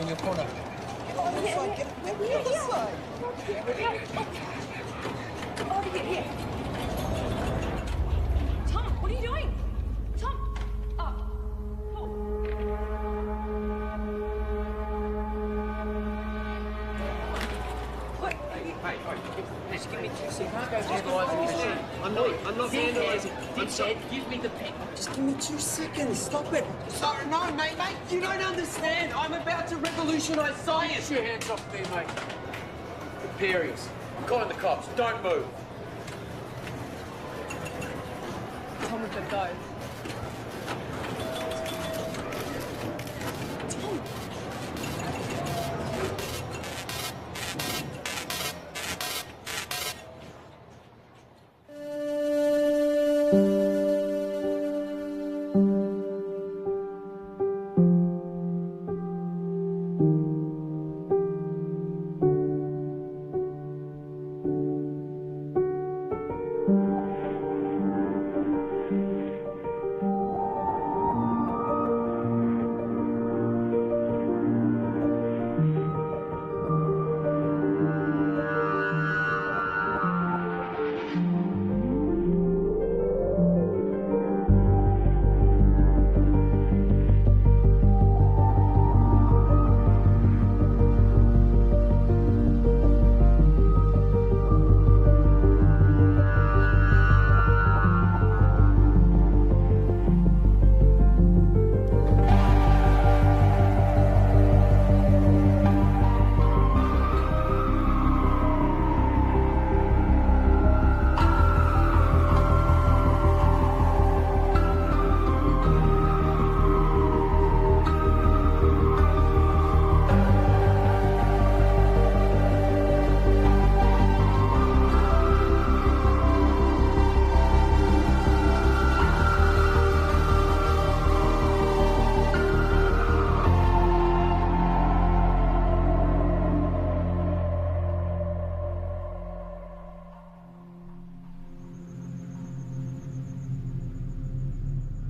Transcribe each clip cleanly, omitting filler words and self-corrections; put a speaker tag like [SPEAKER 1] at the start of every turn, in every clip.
[SPEAKER 1] in your corner.
[SPEAKER 2] Oh, this side, get this side.
[SPEAKER 3] Over here. Tom, what are you doing? Tom! Paul. What?
[SPEAKER 1] Hey, just give me 2 seconds. I'm not vandalising. I'm sorry. Give me the pen.
[SPEAKER 2] Just give me 2 seconds. Stop it.
[SPEAKER 1] Sorry, no, mate. You don't understand. I'm about to revolutionise science.
[SPEAKER 4] Get your hands off me, mate. Imperials. I'm calling the cops. Don't move.
[SPEAKER 3] Tom, we've got to go.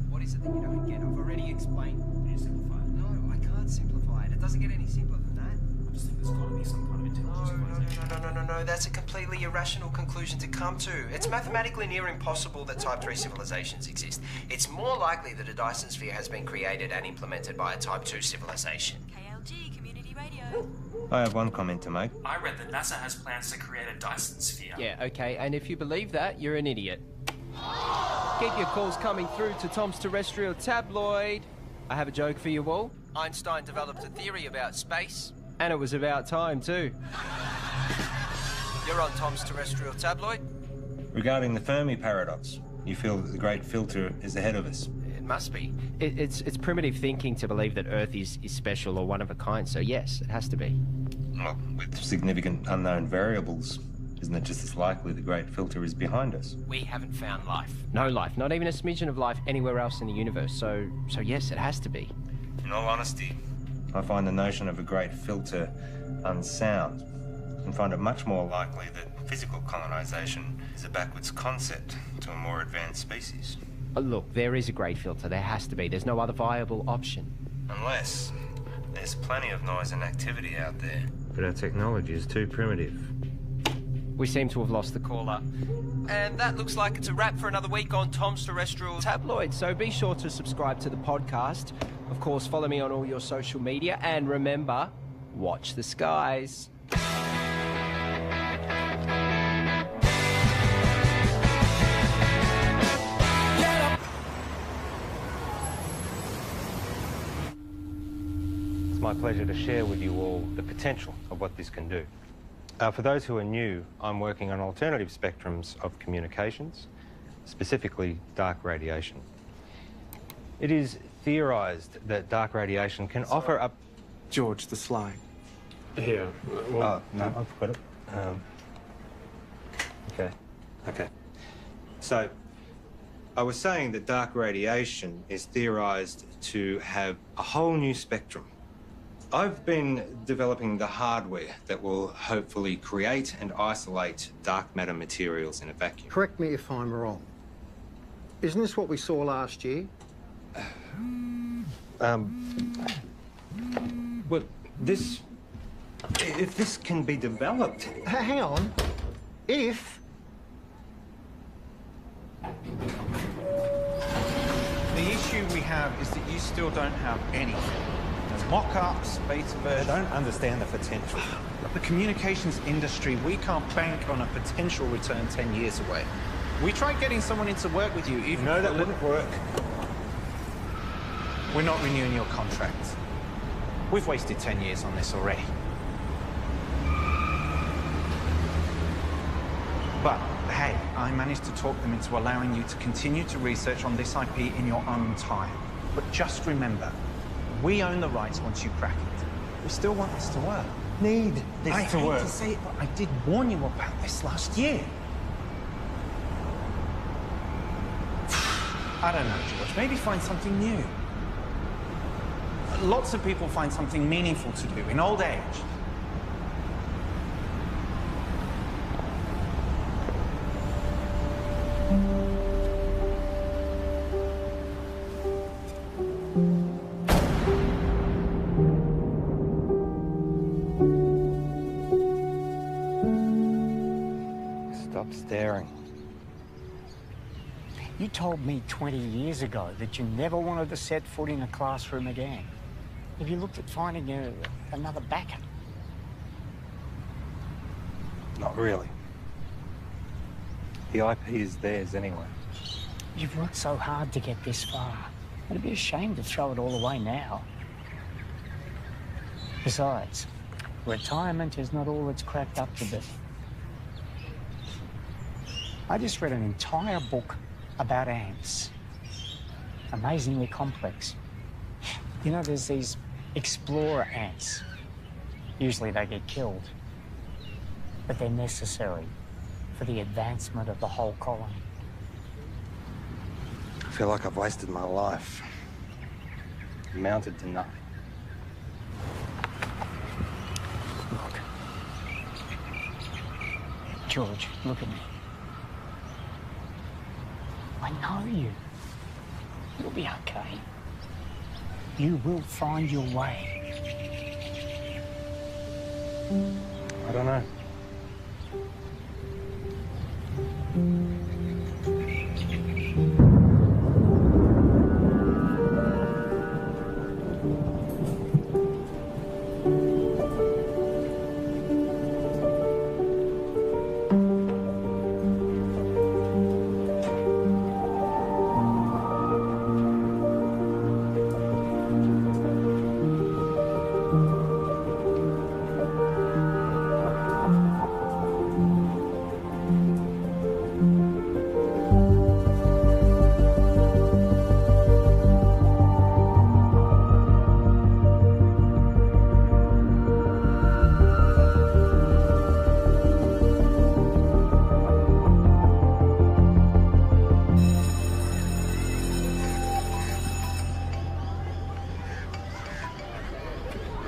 [SPEAKER 1] What is it that you don't get? I've already explained.
[SPEAKER 4] Can you simplify it?
[SPEAKER 1] No, I can't simplify it. It doesn't get any simpler than that.
[SPEAKER 4] I just think there's got to be some kind of intelligent civilization.
[SPEAKER 1] No. That's a completely irrational conclusion to come to. It's mathematically near impossible that Type 3 civilizations exist. It's more likely that a Dyson sphere has been created and implemented by a Type 2 civilization.
[SPEAKER 3] KLG, Community Radio.
[SPEAKER 5] I have one comment to make.
[SPEAKER 4] I read that NASA has plans to create a Dyson sphere.
[SPEAKER 6] Yeah, okay, and if you believe that, you're an idiot. Keep your calls coming through to Tom's Terrestrial Tabloid. I have a joke for you all. Einstein developed a theory about space, and it was about time too. You're on Tom's Terrestrial Tabloid.
[SPEAKER 5] Regarding the Fermi paradox, you feel that the great filter is ahead of us.
[SPEAKER 6] It must be. It's primitive thinking to believe that Earth is special or one of a kind, so yes, it has to be.
[SPEAKER 5] Well, with significant unknown variables, isn't it just as likely the great filter is behind us?
[SPEAKER 6] We haven't found life. No life, not even a smidgen of life anywhere else in the universe, so yes, it has to be.
[SPEAKER 5] In all honesty, I find the notion of a great filter unsound and find it much more likely that physical colonization is a backwards concept to a more advanced species.
[SPEAKER 6] Look, there is a great filter. There has to be. There's no other viable option.
[SPEAKER 5] Unless there's plenty of noise and activity out there. But our technology is too primitive.
[SPEAKER 6] We seem to have lost the caller. And that looks like it's a wrap for another week on Tom's Terrestrial Tabloid. So be sure to subscribe to the podcast. Of course, follow me on all your social media. And remember, watch the skies.
[SPEAKER 5] It's my pleasure to share with you all the potential of what this can do. For those who are new, I'm working on alternative spectrums of communications, specifically dark radiation. It is theorised that dark radiation can offer up...
[SPEAKER 7] George the Sly.
[SPEAKER 4] Here.
[SPEAKER 5] Oh, no, I've got it. Okay. So, I was saying that dark radiation is theorised to have a whole new spectrum. I've been developing the hardware that will hopefully create and isolate dark matter materials in a vacuum.
[SPEAKER 8] Correct me if I'm wrong. Isn't this what we saw last year?
[SPEAKER 5] Well, if this can be developed.
[SPEAKER 8] Hang on. If...
[SPEAKER 7] The issue we have is that you still don't have anything. There's mock-ups, beta versions.
[SPEAKER 5] I don't understand the potential.
[SPEAKER 7] The communications industry, we can't bank on a potential return 10 years away. We tried getting someone in to work with you, even...
[SPEAKER 5] No, that wouldn't work.
[SPEAKER 7] We're not renewing your contract. We've wasted 10 years on this already. But, hey, I managed to talk them into allowing you to continue to research on this IP in your own time. But just remember, we own the rights once you crack it. We still want this to work.
[SPEAKER 5] Need this
[SPEAKER 7] I
[SPEAKER 5] to
[SPEAKER 7] hate
[SPEAKER 5] work.
[SPEAKER 7] to say it, but I did warn you about this last year. I don't know, George. Maybe find something new. Lots of people find something meaningful to do in old age.
[SPEAKER 5] Stop staring.
[SPEAKER 9] You told me 20 years ago that you never wanted to set foot in a classroom again. Have you looked at finding another backer?
[SPEAKER 5] Not really. The IP is theirs anyway.
[SPEAKER 9] You've worked so hard to get this far. It'd be a shame to throw it all away now. Besides, retirement is not all it's cracked up to be. I just read an entire book about ants. Amazingly complex. You know, there's these explorer ants. Usually they get killed, but they're necessary for the advancement of the whole colony.
[SPEAKER 5] I feel like I've wasted my life. Amounted to nothing.
[SPEAKER 9] Look. George, look at me. I know you. You'll be okay. You will find your way.
[SPEAKER 5] I don't know.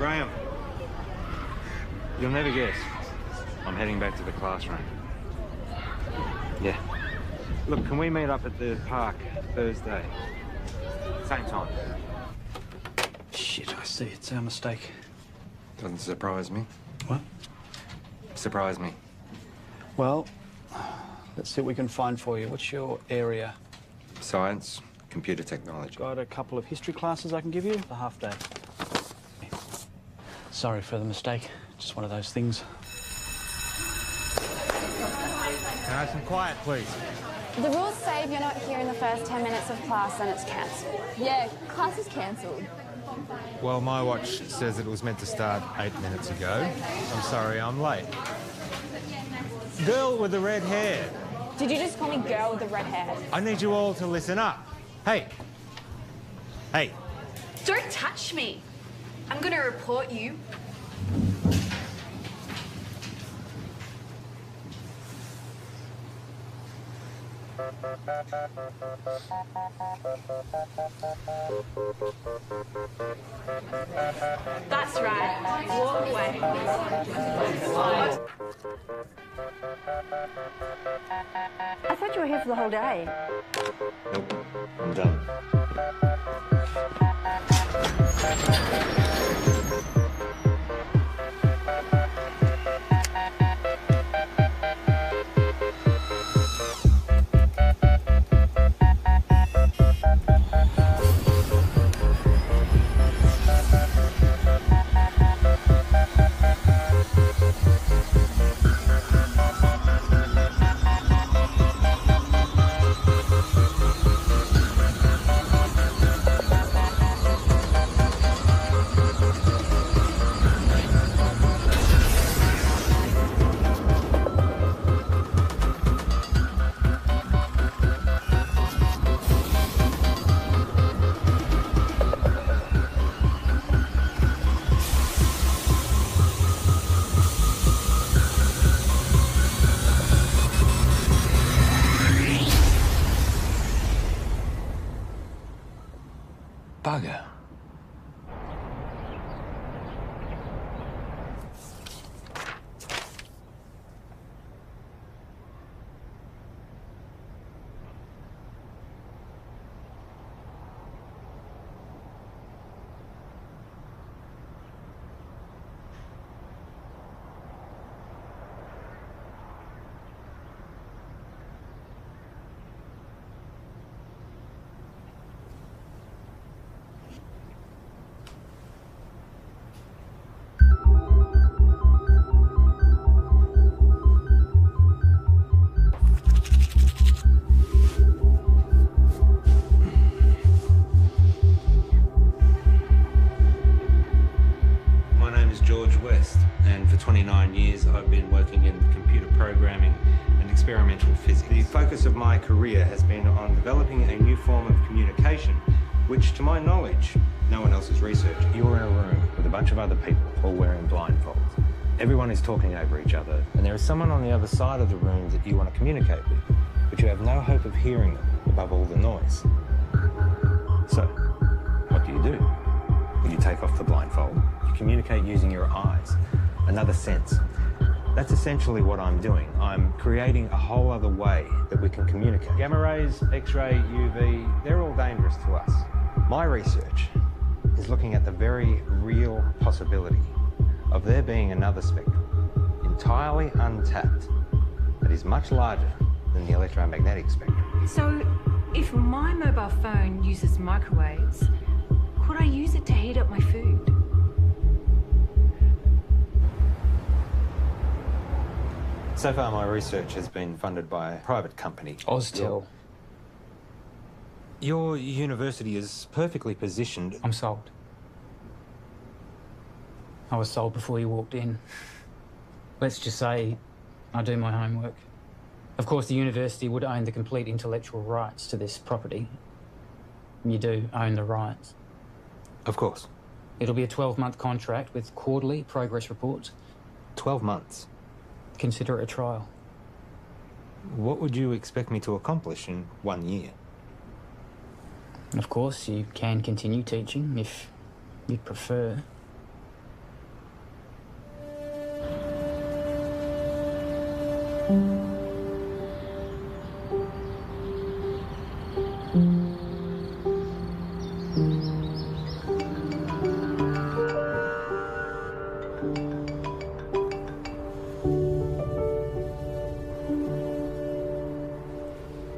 [SPEAKER 5] Graham, you'll never guess. I'm heading back to the classroom. Yeah. Look, can we meet up at the park Thursday? Same time.
[SPEAKER 7] Shit, I see. It's our mistake.
[SPEAKER 5] Doesn't surprise me.
[SPEAKER 7] What?
[SPEAKER 5] Surprise me.
[SPEAKER 10] Well, let's see what we can find for you. What's your area?
[SPEAKER 5] Science, computer technology.
[SPEAKER 10] Got a couple of history classes I can give you. The half day. Sorry for the mistake. Just one of those things.
[SPEAKER 11] Can I have some quiet, please?
[SPEAKER 12] The rules say if you're not here in the first 10 minutes of class, then it's cancelled. Yeah, class is cancelled.
[SPEAKER 11] Well, my watch says it was meant to start 8 minutes ago. I'm sorry, I'm late. Girl with the red hair.
[SPEAKER 12] Did you just call me girl with the red hair?
[SPEAKER 11] I need you all to listen up. Hey. Hey.
[SPEAKER 3] Don't touch me. I'm going to report you. That's right. Walk away.
[SPEAKER 12] I thought you were here for the whole day.
[SPEAKER 5] Nope, I'm done. 29 years, I've been working in computer programming and experimental physics. The focus of my career has been on developing a new form of communication, which, to my knowledge, no one else has researched. You're in a room with a bunch of other people, all wearing blindfolds. Everyone is talking over each other, and there is someone on the other side of the room that you want to communicate with, but you have no hope of hearing them above all the noise. So, what do? You take off the blindfold. You communicate using your eyes, another sense. That's essentially what I'm doing. I'm creating a whole other way that we can communicate. Gamma rays, X-ray, UV, they're all dangerous to us. My research is looking at the very real possibility of there being another spectrum, entirely untapped, that is much larger than the electromagnetic spectrum.
[SPEAKER 3] So, if my mobile phone uses microwaves, could I use it to heat up my food?
[SPEAKER 5] So far, my research has been funded by a private company.
[SPEAKER 9] Oztel.
[SPEAKER 5] Your university is perfectly positioned.
[SPEAKER 9] I'm sold. I was sold before you walked in. Let's just say I do my homework. Of course, the university would own the complete intellectual rights to this property. You do own the rights.
[SPEAKER 5] Of course.
[SPEAKER 9] It'll be a 12-month contract with quarterly progress reports.
[SPEAKER 5] 12 months?
[SPEAKER 9] Consider it a trial.
[SPEAKER 5] What would you expect me to accomplish in 1 year?
[SPEAKER 9] Of course, you can continue teaching if you'd prefer.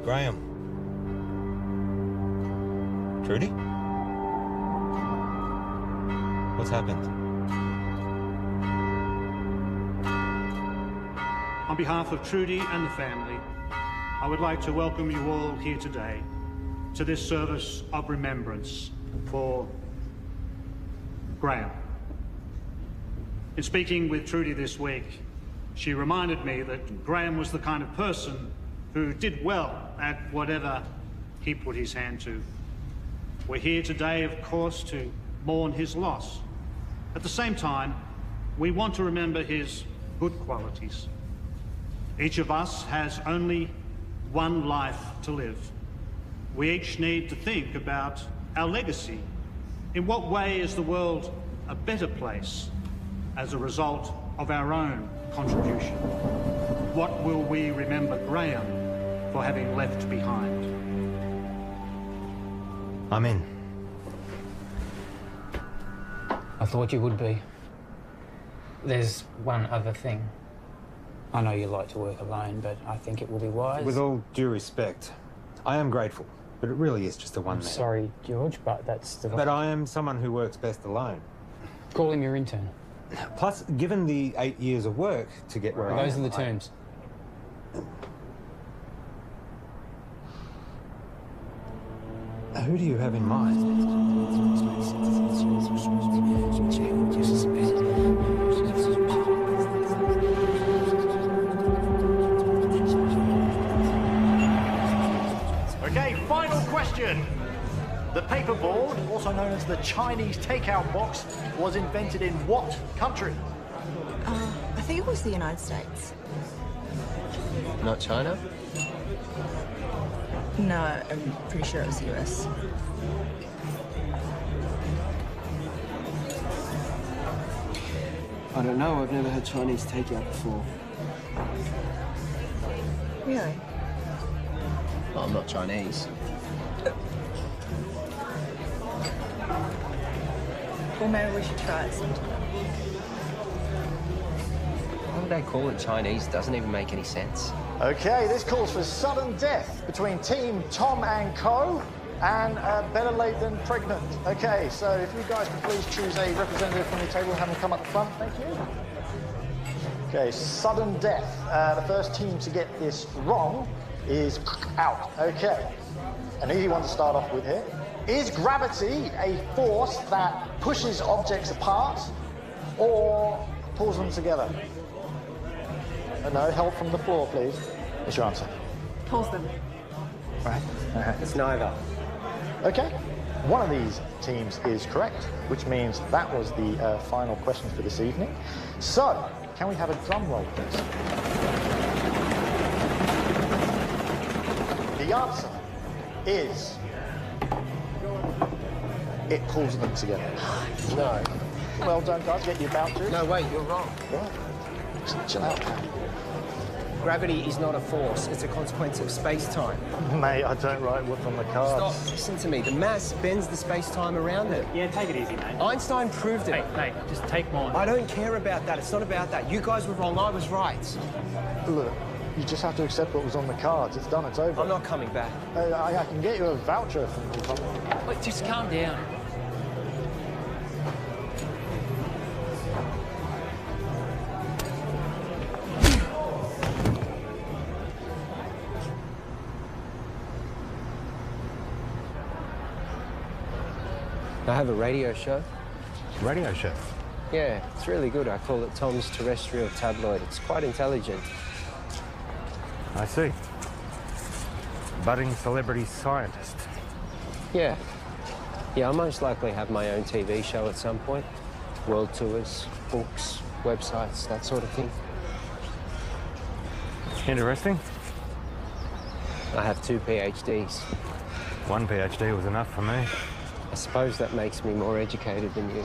[SPEAKER 5] Graham. Trudy? What's happened?
[SPEAKER 13] On behalf of Trudy and the family, I would like to welcome you all here today to this service of remembrance for Graham. In speaking with Trudy this week, she reminded me that Graham was the kind of person who did well at whatever he put his hand to. We're here today, of course, to mourn his loss. At the same time, we want to remember his good qualities. Each of us has only one life to live. We each need to think about our legacy. In what way is the world a better place as a result of our own contribution? What will we remember Graham for having left behind?
[SPEAKER 5] I'm in.
[SPEAKER 9] I thought you would be. There's one other thing. I know you like to work alone, but I think it will be wise.
[SPEAKER 5] With all due respect, I am grateful, but it really is just a one-man.
[SPEAKER 9] Sorry, George, but that's the...
[SPEAKER 5] But I am someone who works best alone.
[SPEAKER 9] Call him your intern.
[SPEAKER 5] Plus, given the 8 years of work to get where I am...
[SPEAKER 9] Those are the terms.
[SPEAKER 5] Who do you have in mind?
[SPEAKER 14] Okay, final question. The paperboard, also known as the Chinese takeout box, was invented in what country?
[SPEAKER 15] I think it was the United States.
[SPEAKER 1] Not China?
[SPEAKER 15] No, I'm pretty sure it was the US.
[SPEAKER 2] I don't know. I've never had Chinese takeout before.
[SPEAKER 15] Really?
[SPEAKER 1] Well, I'm not Chinese.
[SPEAKER 15] Well, maybe we should try it sometime.
[SPEAKER 1] Why would they call it Chinese? Doesn't even make any sense.
[SPEAKER 14] Okay, this calls for sudden death between Team Tom and Co. and better late than pregnant. Okay, so if you guys could please choose a representative from the table and have them come up the front, thank you. Okay, sudden death. The first team to get this wrong is out. Okay, an easy one to start off with here. Is gravity a force that pushes objects apart, or pulls them together? No, help from the floor, please. What's your answer?
[SPEAKER 15] Pulls them.
[SPEAKER 14] Right.
[SPEAKER 6] It's neither.
[SPEAKER 14] Okay. One of these teams is correct, which means that was the final question for this evening. So, can we have a drum roll, please? The answer is... it pulls them together. No. Well done, guys. Get your vouchers.
[SPEAKER 6] No, wait, you're wrong.
[SPEAKER 14] What? Just chill out, pal.
[SPEAKER 6] Gravity is not a force, it's a consequence of space-time.
[SPEAKER 14] Mate, I don't write what's on the cards.
[SPEAKER 6] Stop, listen to me. The mass bends the space-time around it.
[SPEAKER 16] Yeah, take it easy, mate.
[SPEAKER 6] Einstein proved it.
[SPEAKER 16] Mate, just take mine.
[SPEAKER 6] I don't care about that. It's not about that. You guys were wrong, I was right.
[SPEAKER 14] Look, you just have to accept what was on the cards. It's done, it's over.
[SPEAKER 6] I'm not coming back.
[SPEAKER 14] I can get you a voucher from the company.
[SPEAKER 16] Wait, just calm down.
[SPEAKER 6] I have a radio show.
[SPEAKER 5] Radio show?
[SPEAKER 6] Yeah, it's really good. I call it Tom's Terrestrial Tabloid. It's quite intelligent.
[SPEAKER 5] I see. Budding celebrity scientist.
[SPEAKER 6] Yeah. Yeah, I'll most likely have my own TV show at some point. World tours, books, websites, that sort of thing.
[SPEAKER 5] Interesting.
[SPEAKER 6] I have 2 PhDs.
[SPEAKER 5] One PhD was enough for me.
[SPEAKER 6] I suppose that makes me more educated than you.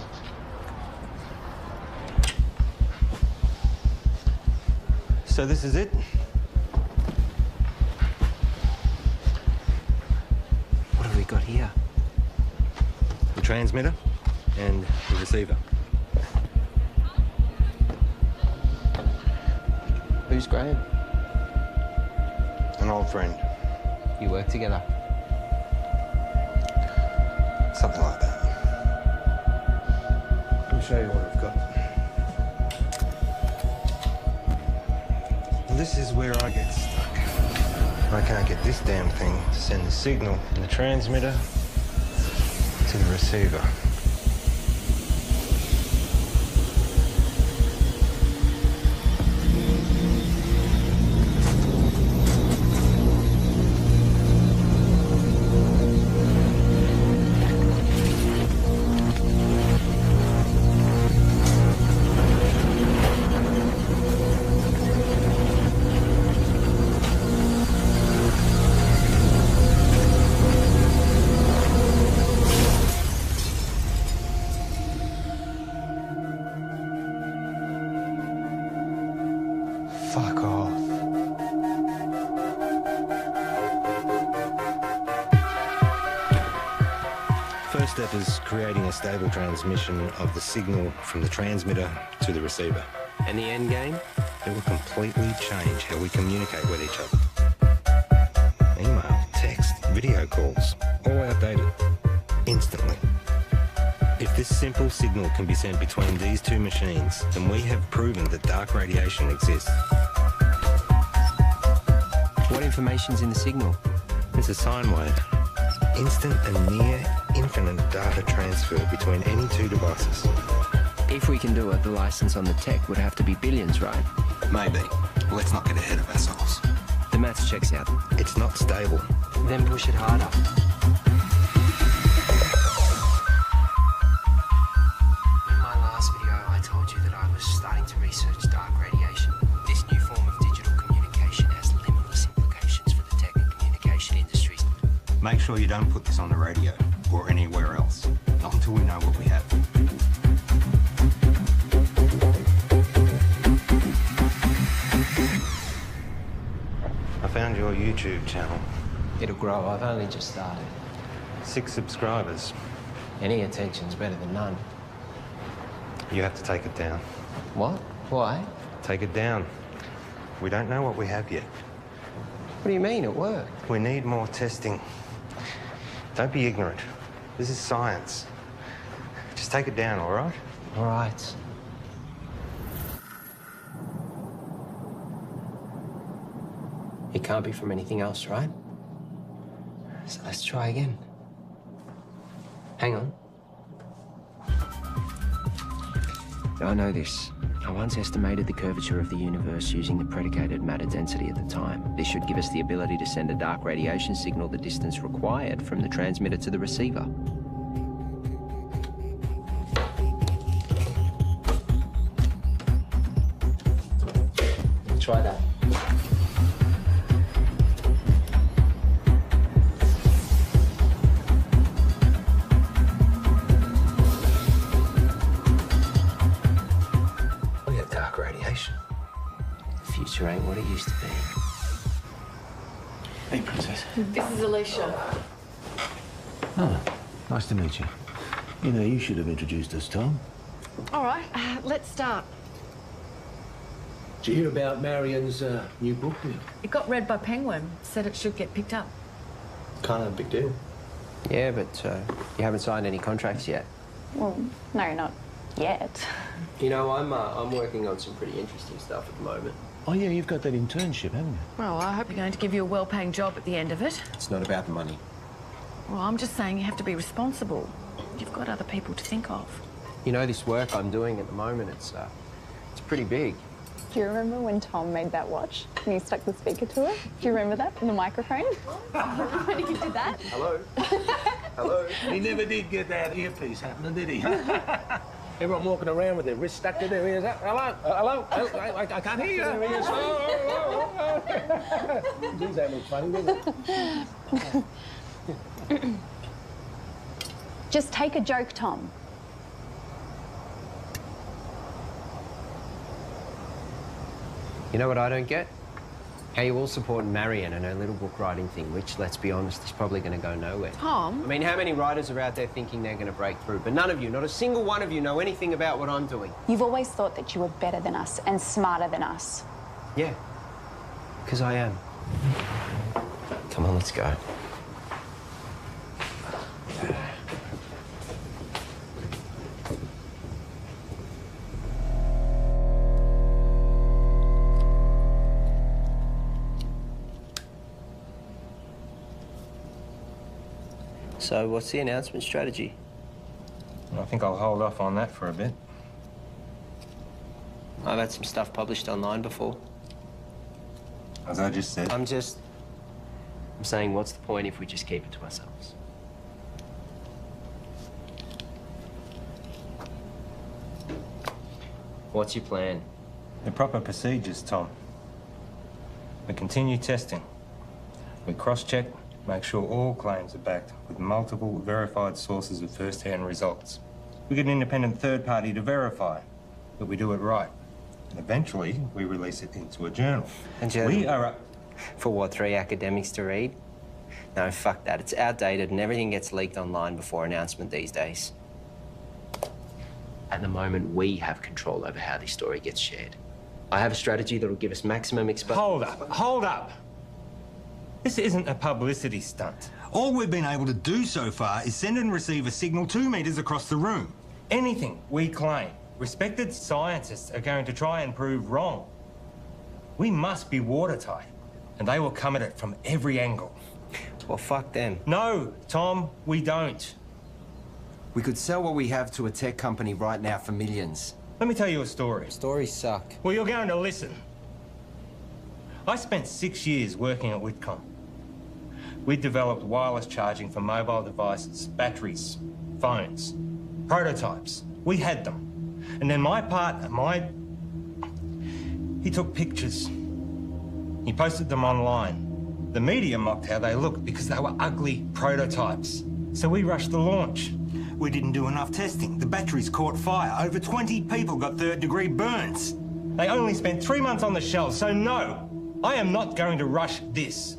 [SPEAKER 5] So this is it?
[SPEAKER 6] What have we got here?
[SPEAKER 5] The transmitter and the receiver.
[SPEAKER 6] Who's Graham?
[SPEAKER 5] An old friend.
[SPEAKER 6] You work together?
[SPEAKER 5] Something like that. Let me show you what I've got. This is where I get stuck. I can't get this damn thing to send the signal from the transmitter to the receiver. Fuck off. First step is creating a stable transmission of the signal from the transmitter to the receiver.
[SPEAKER 6] And the end game?
[SPEAKER 5] It will completely change how we communicate with each other. Email, text, video calls, all outdated. Instantly. If this simple signal can be sent between these two machines, then we have proven that dark radiation exists.
[SPEAKER 6] What information's in the signal?
[SPEAKER 5] It's a sine wave. Instant and near infinite data transfer between any two devices.
[SPEAKER 6] If we can do it, the license on the tech would have to be billions, right?
[SPEAKER 5] Maybe. Let's not get ahead of ourselves.
[SPEAKER 6] The maths checks out.
[SPEAKER 5] It's not stable.
[SPEAKER 6] Then push it harder. In my last video, I told you that I was starting to research dark radiation. This new form of digital communication has limitless implications for the tech and communication industries.
[SPEAKER 5] Make sure you don't put this on the radio or anywhere else. Not until we know what we have. I found your YouTube channel.
[SPEAKER 6] It'll grow. I've only just started.
[SPEAKER 5] 6 subscribers.
[SPEAKER 6] Any attention's better than none.
[SPEAKER 5] You have to take it down.
[SPEAKER 6] What? Why?
[SPEAKER 5] Take it down. We don't know what we have yet.
[SPEAKER 6] What do you mean, at work?
[SPEAKER 5] We need more testing. Don't be ignorant. This is science. Just take it down, all right?
[SPEAKER 6] All right. It can't be from anything else, right? So let's try again. Hang on. I know this. I once estimated the curvature of the universe using the predicated matter density at the time. This should give us the ability to send a dark radiation signal the distance required from the transmitter to the receiver.
[SPEAKER 16] Try that.
[SPEAKER 6] We got dark radiation. The future ain't what it used to be.
[SPEAKER 10] Hey, Princess.
[SPEAKER 15] This is Alicia.
[SPEAKER 17] Oh, nice to meet you. You know, you should have introduced us, Tom.
[SPEAKER 15] All right, let's start.
[SPEAKER 17] Did you hear about Marion's new book deal?
[SPEAKER 15] It got read by Penguin. Said it should get picked up.
[SPEAKER 17] Kind of a big deal.
[SPEAKER 6] Yeah, but you haven't signed any contracts yet.
[SPEAKER 12] Well, no, not yet.
[SPEAKER 6] You know, I'm working on some pretty interesting stuff at the moment.
[SPEAKER 17] Oh, yeah, you've got that internship, haven't you?
[SPEAKER 15] Well, I hope you're going to give you a well-paying job at the end of it.
[SPEAKER 6] It's not about the money.
[SPEAKER 15] Well, I'm just saying you have to be responsible. You've got other people to think of.
[SPEAKER 6] You know, this work I'm doing at the moment, it's pretty big.
[SPEAKER 12] Do you remember when Tom made that watch and you stuck the speaker to it? Do you remember that in the microphone? When you did that?
[SPEAKER 6] Hello? Hello?
[SPEAKER 17] He never did get that earpiece happening, did he?
[SPEAKER 16] Everyone walking around with their wrist stuck to their ears. Hello? Hello? I can't hear you. Doesn't that look funny, does it?
[SPEAKER 12] Just take a joke, Tom.
[SPEAKER 6] You know what I don't get? How you all support Marion and her little book writing thing, which, let's be honest, is probably going to go nowhere.
[SPEAKER 15] Tom?
[SPEAKER 6] I mean, how many writers are out there thinking they're going to break through? But none of you, not a single one of you, know anything about what I'm doing.
[SPEAKER 12] You've always thought that you were better than us and smarter than us.
[SPEAKER 6] Yeah, because I am. Come on, let's go. So, what's the announcement strategy?
[SPEAKER 5] I think I'll hold off on that for a bit.
[SPEAKER 6] I've had some stuff published online before.
[SPEAKER 5] As I just said.
[SPEAKER 6] I'm saying, what's the point if we just keep it to ourselves? What's your plan?
[SPEAKER 5] The proper procedures, Tom. We continue testing. We cross-check, make sure all claims are backed with multiple verified sources of first-hand results. We get an independent third party to verify that we do it right. And eventually, we release it into a journal.
[SPEAKER 6] And journal?
[SPEAKER 5] We are
[SPEAKER 6] For what, 3 academics to read? No, fuck that. It's outdated and everything gets leaked online before announcement these days. At the moment, we have control over how this story gets shared. I have a strategy that'll give us maximum exposure.
[SPEAKER 5] Hold up. This isn't a publicity stunt.
[SPEAKER 18] All we've been able to do so far is send and receive a signal 2 meters across the room.
[SPEAKER 5] Anything we claim, respected scientists are going to try and prove wrong. We must be watertight, and they will come at it from every angle.
[SPEAKER 6] Well, fuck them.
[SPEAKER 5] No, Tom, we don't.
[SPEAKER 19] We could sell what we have to a tech company right now for millions.
[SPEAKER 5] Let me tell you a story.
[SPEAKER 6] Stories suck.
[SPEAKER 5] Well, you're going to listen. I spent 6 years working at Whitcomb. We developed wireless charging for mobile devices, batteries, phones, prototypes. We had them. And then my partner, he took pictures. He posted them online. The media mocked how they looked because they were ugly prototypes. So we rushed the launch.
[SPEAKER 18] We didn't do enough testing. The batteries caught fire. Over 20 people got third-degree burns.
[SPEAKER 5] They only spent 3 months on the shelves, so no, I am not going to rush this.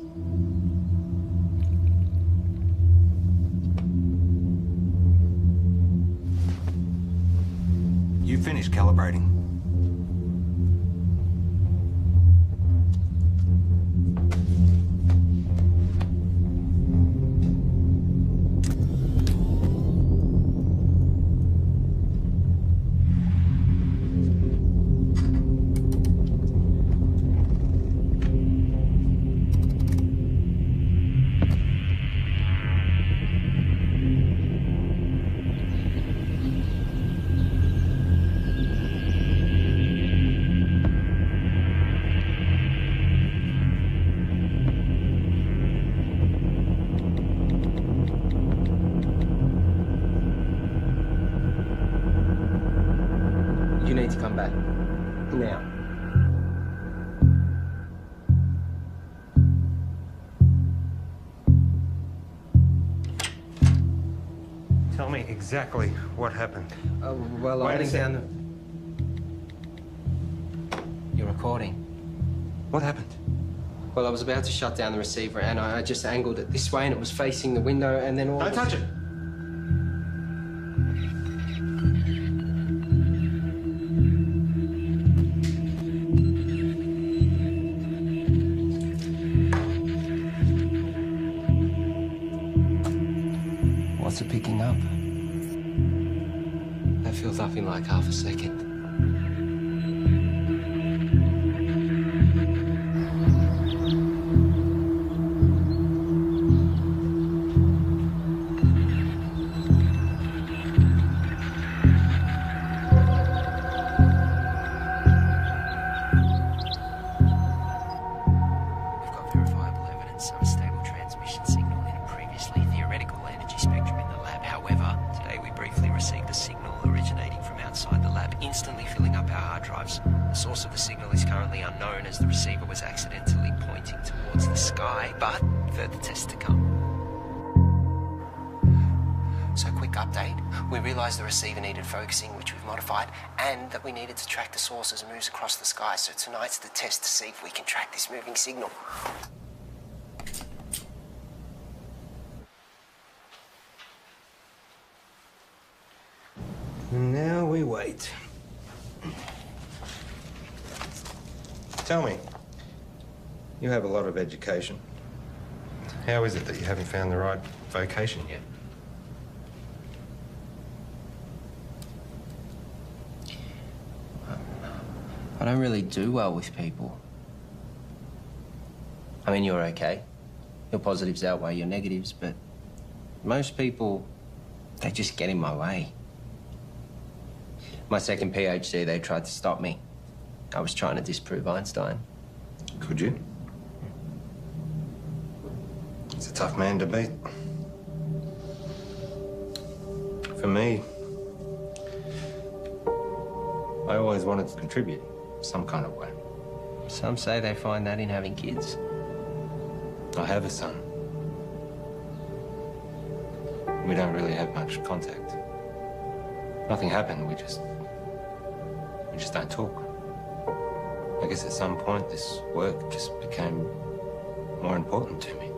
[SPEAKER 18] You finished calibrating.
[SPEAKER 6] You need to come back. Now.
[SPEAKER 5] Tell me exactly what happened.
[SPEAKER 6] Well,
[SPEAKER 5] Wait
[SPEAKER 6] I
[SPEAKER 5] a
[SPEAKER 6] went down
[SPEAKER 5] second.
[SPEAKER 6] You're recording.
[SPEAKER 5] What happened?
[SPEAKER 6] Well, I was about to shut down the receiver and I just angled it this way and it was facing the window and then all...
[SPEAKER 5] Don't touch it!
[SPEAKER 6] What's it picking up? That feels nothing like half a second.
[SPEAKER 1] The receiver needed focusing, which we've modified, and that we needed to track the source as it moves across the sky. So tonight's the test to see if we can track this moving signal.
[SPEAKER 5] And now we wait. Tell me, you have a lot of education. How is it that you haven't found the right vocation yet?
[SPEAKER 6] I don't really do well with people. I mean, you're okay. Your positives outweigh your negatives, but most people, they just get in my way. My second PhD, they tried to stop me. I was trying to disprove Einstein.
[SPEAKER 5] Could you? It's a tough man to beat. For me, I always wanted to contribute some kind of way.
[SPEAKER 6] Some say they find that in having kids.
[SPEAKER 5] I have a son. We don't really have much contact. Nothing happened, we just don't talk. I guess at some point this work just became more important to me.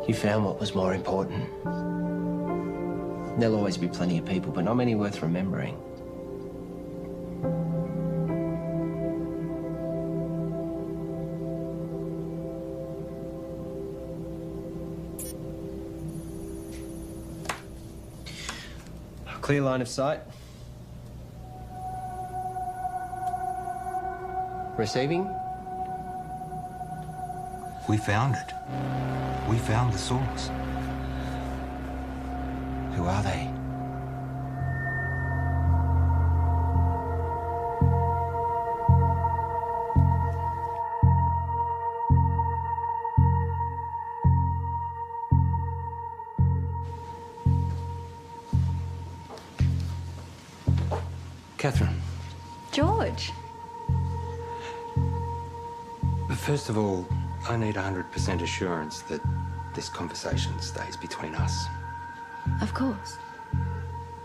[SPEAKER 6] You found what was more important. There'll always be plenty of people, but not many worth remembering. Clear line of sight. Receiving?
[SPEAKER 18] We found it. We found the source.
[SPEAKER 6] Who are they?
[SPEAKER 5] Catherine.
[SPEAKER 12] George.
[SPEAKER 5] But first of all, I need 100% assurance that this conversation stays between us.
[SPEAKER 12] Of course.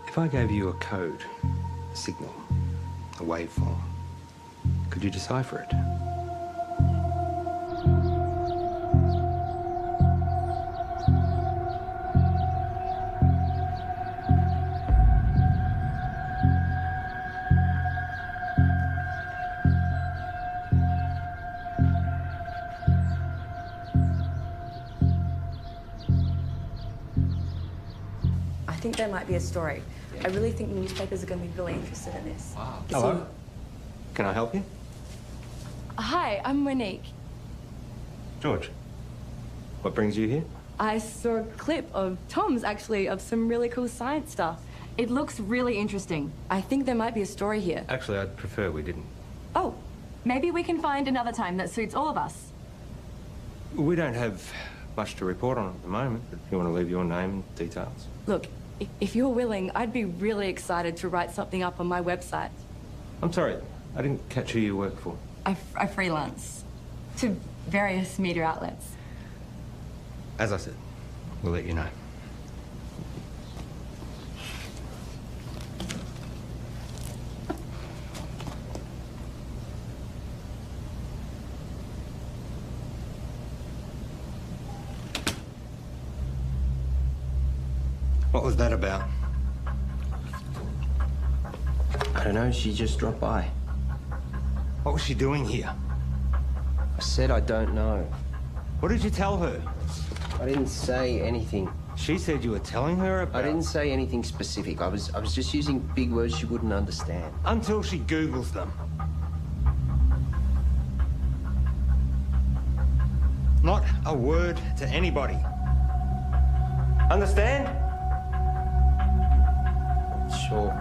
[SPEAKER 5] If I gave you a code, a signal, a waveform, could you decipher it?
[SPEAKER 20] I think there might be a story. I really think newspapers are going to be really interested in this.
[SPEAKER 6] Wow.
[SPEAKER 5] Hello. Can I help you?
[SPEAKER 20] Hi, I'm Monique.
[SPEAKER 5] George. What brings you here?
[SPEAKER 20] I saw a clip of Tom's, actually, of some really cool science stuff. It looks really interesting. I think there might be a story here.
[SPEAKER 5] Actually, I'd prefer we didn't.
[SPEAKER 20] Oh, maybe we can find another time that suits all of us.
[SPEAKER 5] We don't have much to report on at the moment, but if you want to leave your name and details.
[SPEAKER 20] Look, If you're willing, I'd be really excited to write something up on my website.
[SPEAKER 5] I'm sorry, I didn't catch who you work for.
[SPEAKER 20] I freelance to various media outlets.
[SPEAKER 5] As I said, we'll let you know. What was that about?
[SPEAKER 19] I don't know, she just dropped by.
[SPEAKER 5] What was she doing here?
[SPEAKER 19] I said I don't know.
[SPEAKER 5] What did you tell her?
[SPEAKER 19] I didn't say anything.
[SPEAKER 5] She said you were telling her about...
[SPEAKER 19] I didn't say anything specific. I was just using big words she wouldn't understand.
[SPEAKER 5] Until she Googles them. Not a word to anybody. Understand?
[SPEAKER 19] Sure.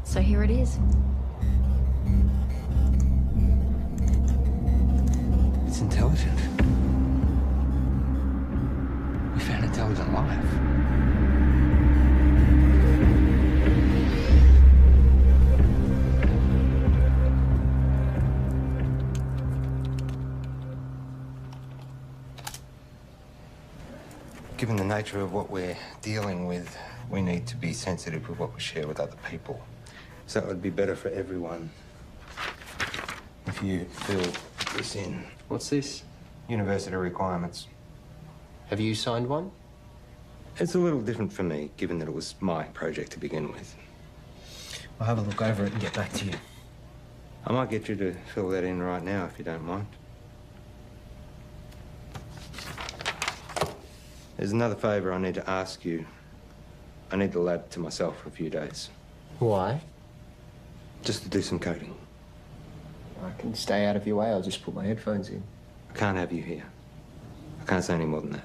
[SPEAKER 20] So here it is.
[SPEAKER 5] It's intelligent. We found intelligent life. Given the nature of what we're dealing with, we need to be sensitive with what we share with other people. So it would be better for everyone if you fill this in.
[SPEAKER 19] What's this?
[SPEAKER 5] University requirements.
[SPEAKER 19] Have you signed one?
[SPEAKER 5] It's a little different for me, given that it was my project to begin with.
[SPEAKER 19] I'll have a look over it and get back to you.
[SPEAKER 5] I might get you to fill that in right now, if you don't mind. There's another favour I need to ask you. I need the lab to myself for a few days.
[SPEAKER 19] Why?
[SPEAKER 5] Just to do some coding.
[SPEAKER 19] I can stay out of your way. I'll just put my headphones in.
[SPEAKER 5] I can't have you here. I can't say any more than that.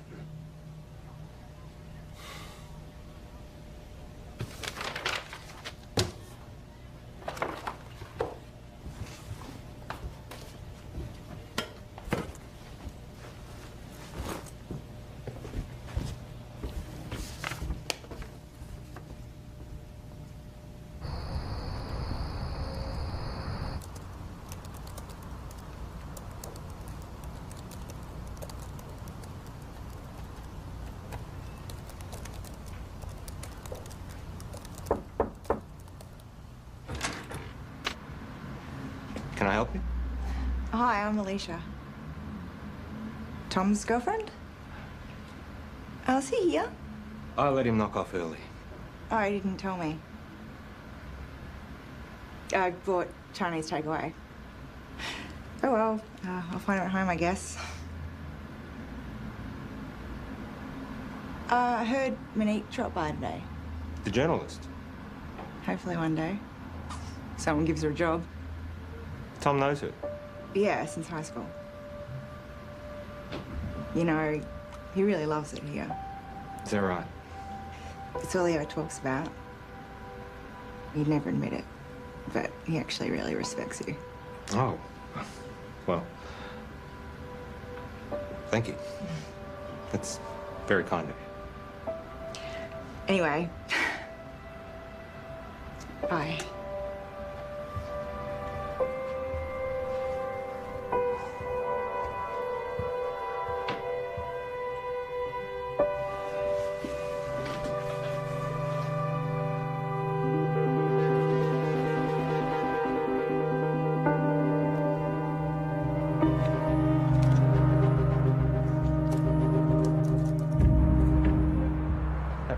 [SPEAKER 5] Can I help you?
[SPEAKER 21] Hi, I'm Alicia. Tom's girlfriend? Oh, is he here?
[SPEAKER 5] I let him knock off early.
[SPEAKER 21] Oh, he didn't tell me. I bought Chinese takeaway. Oh well, I'll find him at home, I guess. I heard Monique dropped by today.
[SPEAKER 5] The journalist?
[SPEAKER 21] Hopefully one day. Someone gives her a job.
[SPEAKER 5] Tom knows her.
[SPEAKER 21] Yeah, since high school. You know, he really loves it here.
[SPEAKER 5] Is that right?
[SPEAKER 21] It's all he ever talks about. He'd never admit it, but he actually really respects you.
[SPEAKER 5] Oh. Well. Thank you. That's very kind of you.
[SPEAKER 21] Anyway. Bye.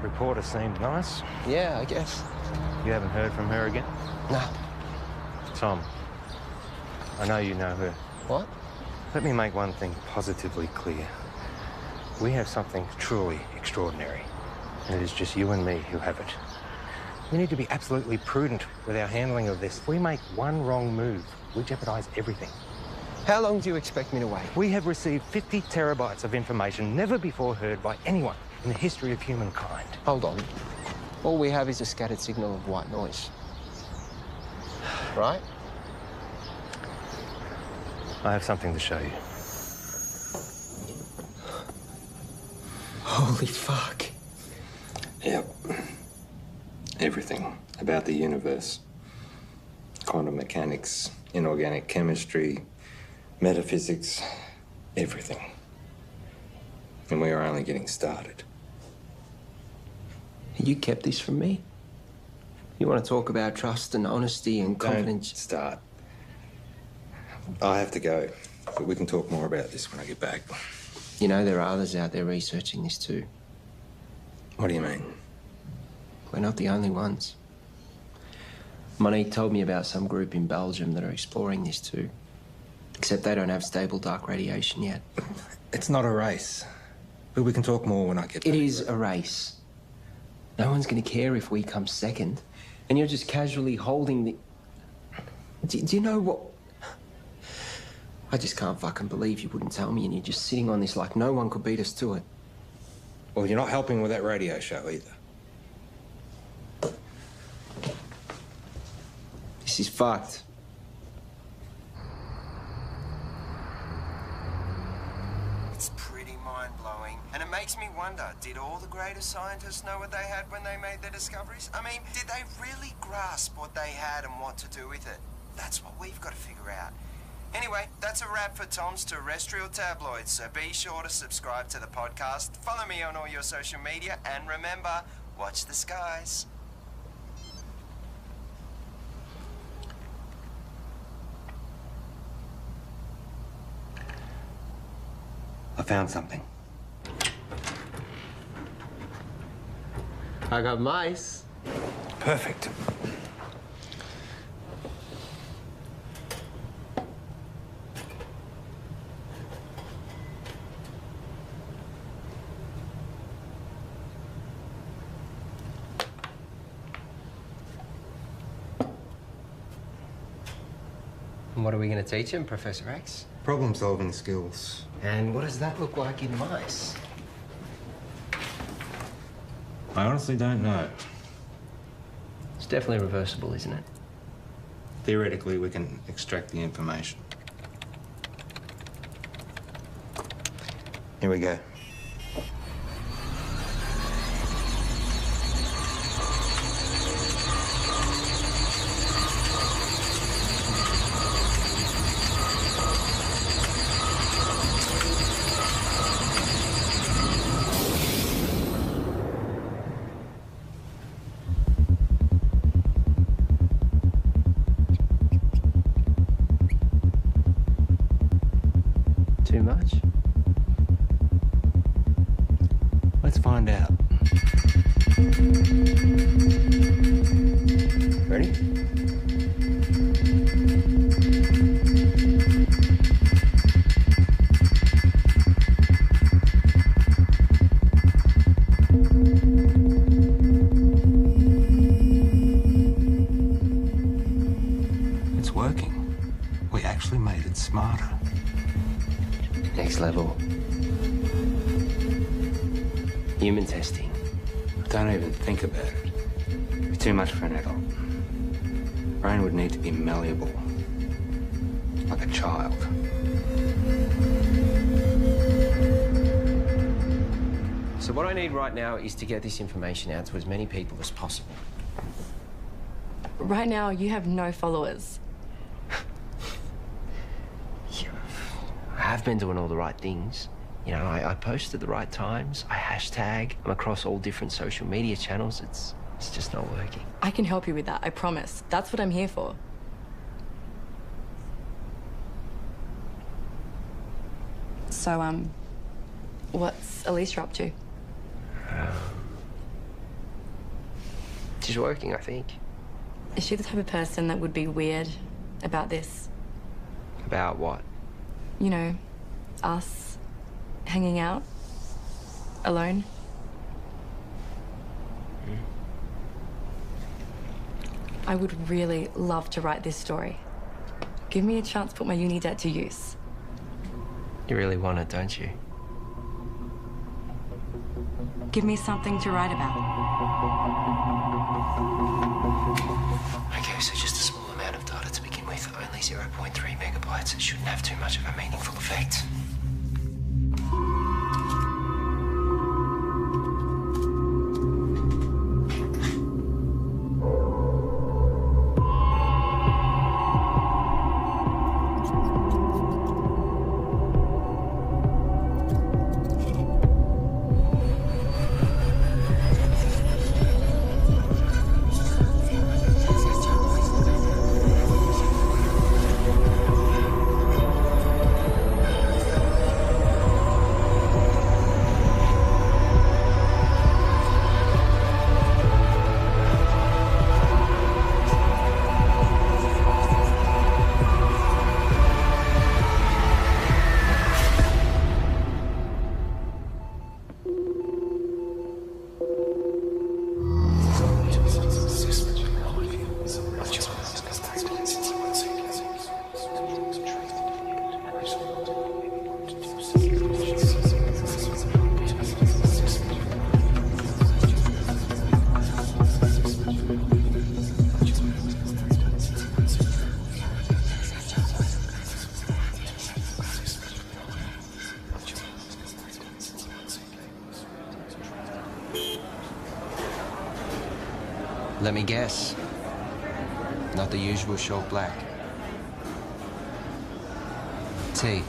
[SPEAKER 5] Reporter seemed nice.
[SPEAKER 19] Yeah, I guess.
[SPEAKER 5] You haven't heard from her again?
[SPEAKER 19] No.
[SPEAKER 5] Tom, I know you know her.
[SPEAKER 19] What?
[SPEAKER 5] Let me make one thing positively clear. We have something truly extraordinary, and it is just you and me who have it. We need to be absolutely prudent with our handling of this. If we make one wrong move, we jeopardize everything.
[SPEAKER 6] How long do you expect me to wait?
[SPEAKER 5] We have received 50 terabytes of information never before heard by anyone in the history of humankind.
[SPEAKER 6] Hold on. All we have is a scattered signal of white noise. Right?
[SPEAKER 5] I have something to show you.
[SPEAKER 6] Holy fuck.
[SPEAKER 5] Yep. Everything about the universe. Quantum mechanics, inorganic chemistry, metaphysics, everything. And we are only getting started.
[SPEAKER 6] You kept this from me? You want to talk about trust and honesty and confidence?
[SPEAKER 5] Don't start. I have to go, but we can talk more about this when I get back.
[SPEAKER 6] You know, there are others out there researching this too.
[SPEAKER 5] What do you mean?
[SPEAKER 6] We're not the only ones. Monique told me about some group in Belgium that are exploring this too. Except they don't have stable dark radiation yet.
[SPEAKER 5] It's not a race. But we can talk more when I get back.
[SPEAKER 6] It is a race. No one's going to care if we come second. And you're just casually holding the... Do you know what... I just can't fucking believe you wouldn't tell me and you're just sitting on this like no one could beat us to it.
[SPEAKER 5] Well, you're not helping with that radio show either.
[SPEAKER 6] This is fucked.
[SPEAKER 1] It's pretty mind-blowing. And it makes me wonder, did all the greatest scientists know what they had when they made their discoveries? I mean, did they really grasp what they had and what to do with it? That's what we've got to figure out. Anyway, that's a wrap for Tom's Terrestrial Tabloids, so be sure to subscribe to the podcast, follow me on all your social media, and remember, watch the skies.
[SPEAKER 5] I found something.
[SPEAKER 6] I got mice.
[SPEAKER 5] Perfect.
[SPEAKER 6] And what are we going to teach him, Professor X?
[SPEAKER 5] Problem-solving skills.
[SPEAKER 6] And what does that look like in mice?
[SPEAKER 5] I honestly don't know.
[SPEAKER 6] It's definitely reversible, isn't it?
[SPEAKER 5] Theoretically, we can extract the information. Here we go.
[SPEAKER 6] Too much?
[SPEAKER 5] Let's find out. Ready? It's working. We actually made it smarter.
[SPEAKER 6] Next level. Human testing.
[SPEAKER 5] Don't even think about it. It'd be too much for an adult. Brain would need to be malleable. Like a child.
[SPEAKER 6] So what I need right now is to get this information out to as many people as possible.
[SPEAKER 20] Right now, you have no followers.
[SPEAKER 6] I have been doing all the right things. You know, I post at the right times. I hashtag. I'm across all different social media channels. It's just not working.
[SPEAKER 20] I can help you with that, I promise. That's what I'm here for. So, what's Alicia up to?
[SPEAKER 6] She's working, I think.
[SPEAKER 20] Is she the type of person that would be weird about this?
[SPEAKER 6] About what?
[SPEAKER 20] You know, us hanging out alone? I would really love to write this story. Give me a chance to put my uni debt to use.
[SPEAKER 6] You really want it, don't you?
[SPEAKER 20] Give me something to write about.
[SPEAKER 1] Okay, so just a small amount of data to begin with. Only 0.3 megabytes. It shouldn't have too much of a meaningful effect. Let me guess. Not the usual short black. Tea.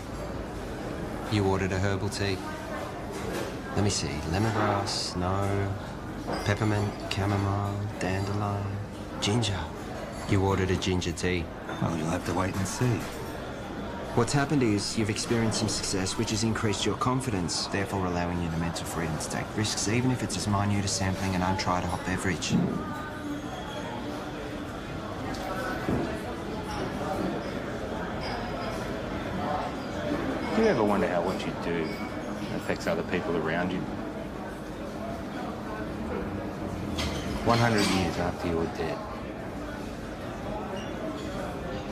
[SPEAKER 1] You ordered a herbal tea. Let me see. Lemongrass, no. Peppermint, chamomile, dandelion, ginger. You ordered a ginger tea.
[SPEAKER 18] Well, you'll have to wait and see.
[SPEAKER 1] What's happened is you've experienced some success, which has increased your confidence, therefore allowing you the mental freedom to take risks, even if it's as minute as sampling an untried hot beverage.
[SPEAKER 4] Do you ever wonder how what you do affects other people around you? 100 years after you're dead,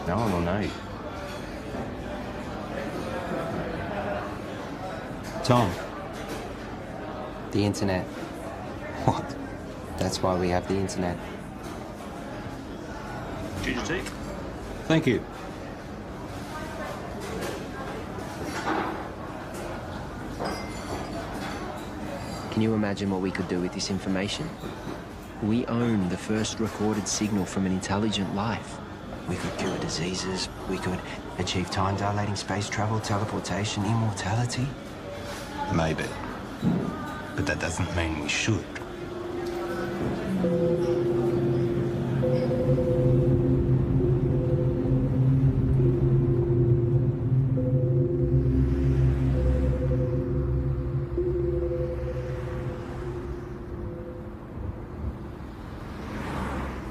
[SPEAKER 4] no one will know you.
[SPEAKER 1] Tom. The internet. What? That's why we have the internet.
[SPEAKER 13] Ginger tea?
[SPEAKER 5] Thank you.
[SPEAKER 1] Can you imagine what we could do with this information? We own the first recorded signal from an intelligent life. We could cure diseases, we could achieve time-dilating space travel, teleportation, immortality.
[SPEAKER 18] Maybe. But that doesn't mean we should.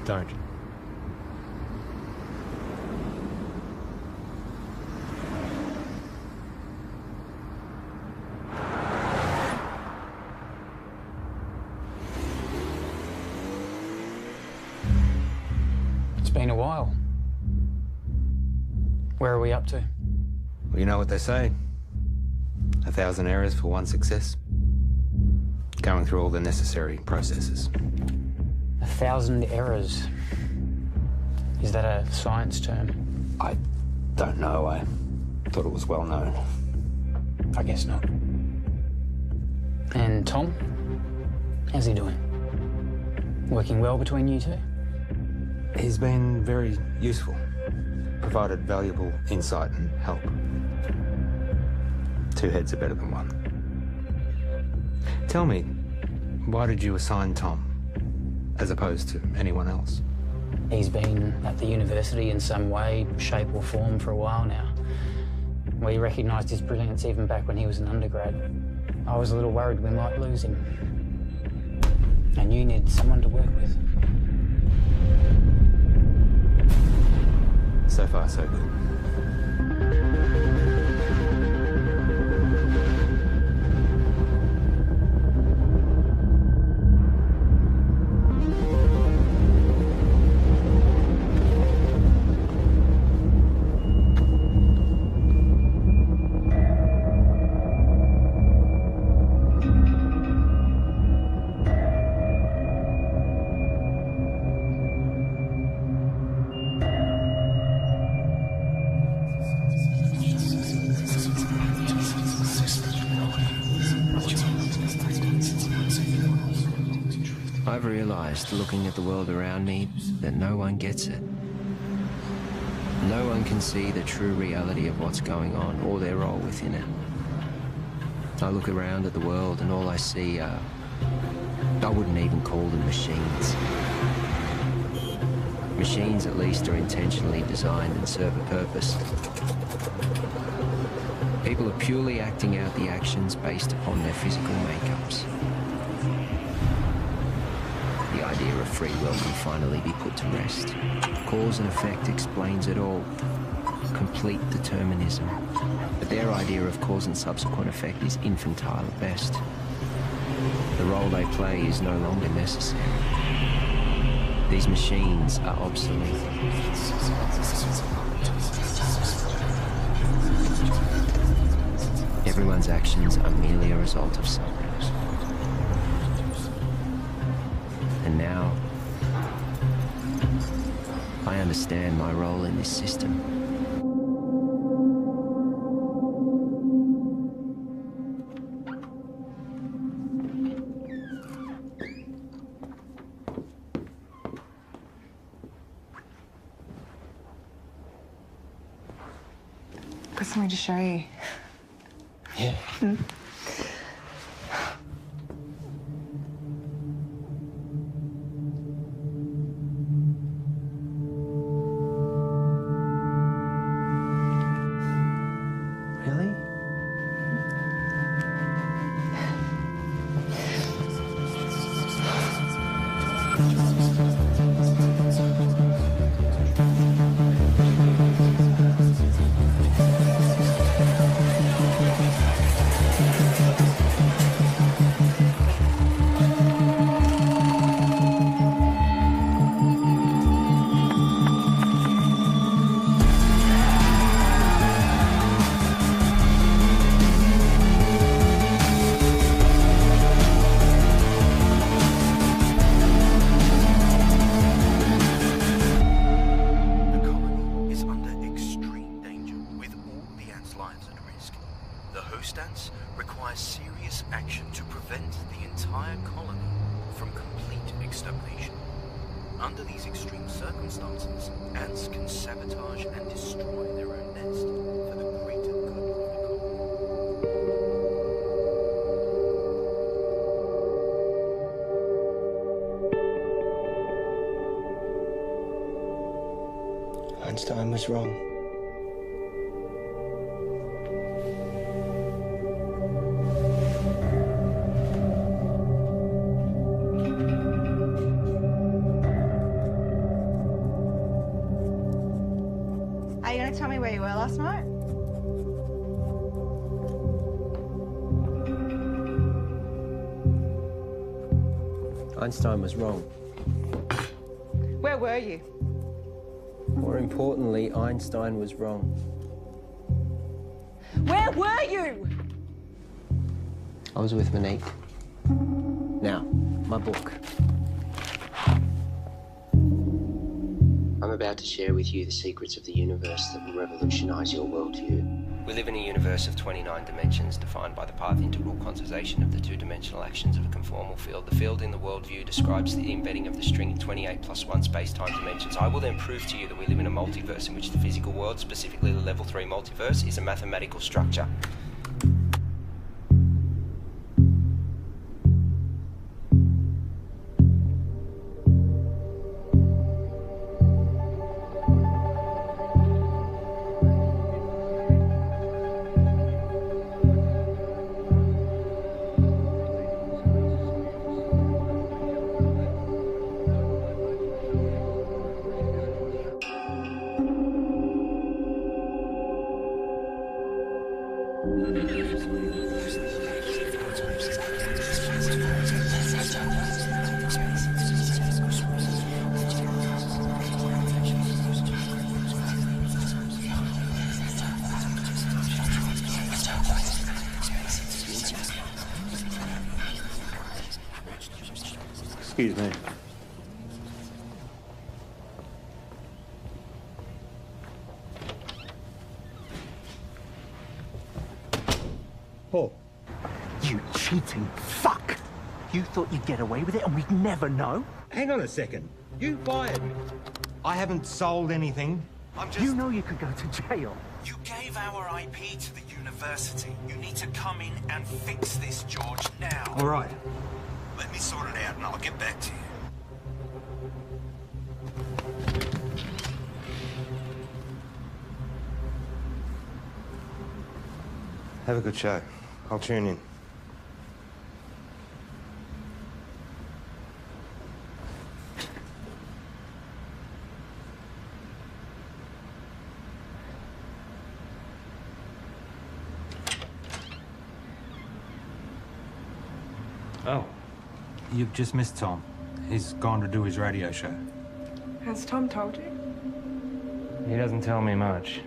[SPEAKER 11] Don't.
[SPEAKER 9] It's been a while. Where are we up to?
[SPEAKER 5] Well, you know what they say. 1,000 errors for one success. Going through all the necessary processes.
[SPEAKER 9] 1,000 errors. Is that a science term?
[SPEAKER 5] I don't know. I thought it was well known.
[SPEAKER 9] I guess not. And Tom? How's he doing? Working well between you two?
[SPEAKER 5] He's been very useful. Provided valuable insight and help. Two heads are better than one. Tell me, why did you assign Tom, as opposed to anyone else?
[SPEAKER 9] He's been at the university in some way, shape or form for a while now. We recognised his brilliance even back when he was an undergrad. I was a little worried we might lose him. And you needed someone to work with.
[SPEAKER 5] So far, so good.
[SPEAKER 6] I've realized, looking at the world around me, that no one gets it. No one can see the true reality of what's going on or their role within it. I look around at the world and all I see are... I wouldn't even call them machines. Machines, at least, are intentionally designed and serve a purpose. People are purely acting out the actions based upon their physical makeups. The idea of free will can finally be put to rest. Cause and effect explains it all. Complete determinism. But their idea of cause and subsequent effect is infantile at best. The role they play is no longer necessary. These machines are obsolete. Everyone's actions are merely a result of something. And now, I understand my role in this system.
[SPEAKER 21] Got something to show you.
[SPEAKER 6] Yeah. Really? Einstein was wrong.
[SPEAKER 21] Are you going to tell me where you were last night?
[SPEAKER 6] Einstein was wrong.
[SPEAKER 21] Where were you?
[SPEAKER 6] More importantly, Einstein was wrong.
[SPEAKER 21] Where were you?
[SPEAKER 6] I was with Monique. Now, my book. I'm about to share with you the secrets of the universe that will revolutionize your worldview. We live in a universe of 29 dimensions defined by the path integral quantization of the two-dimensional actions of a conformal field. The field in the worldview describes the embedding of the string in 28 plus 1 space-time dimensions. I will then prove to you that we live in a multiverse in which the physical world, specifically the level 3 multiverse, is a mathematical structure.
[SPEAKER 5] Excuse me.
[SPEAKER 16] Oh. You cheating fuck!
[SPEAKER 7] You thought you'd get away with it and we'd never know?
[SPEAKER 5] Hang on a second. You fired me. I haven't sold anything. I'm just...
[SPEAKER 7] You know you could go to jail.
[SPEAKER 8] You gave our IP to the university. You need to come in and fix this, George, now.
[SPEAKER 5] All right.
[SPEAKER 8] Let me sort it out and I'll get back to you.
[SPEAKER 5] Have a good show. I'll tune in. Oh, you've just missed Tom. He's gone to do his radio show.
[SPEAKER 22] Has Tom told you?
[SPEAKER 5] He doesn't tell me much.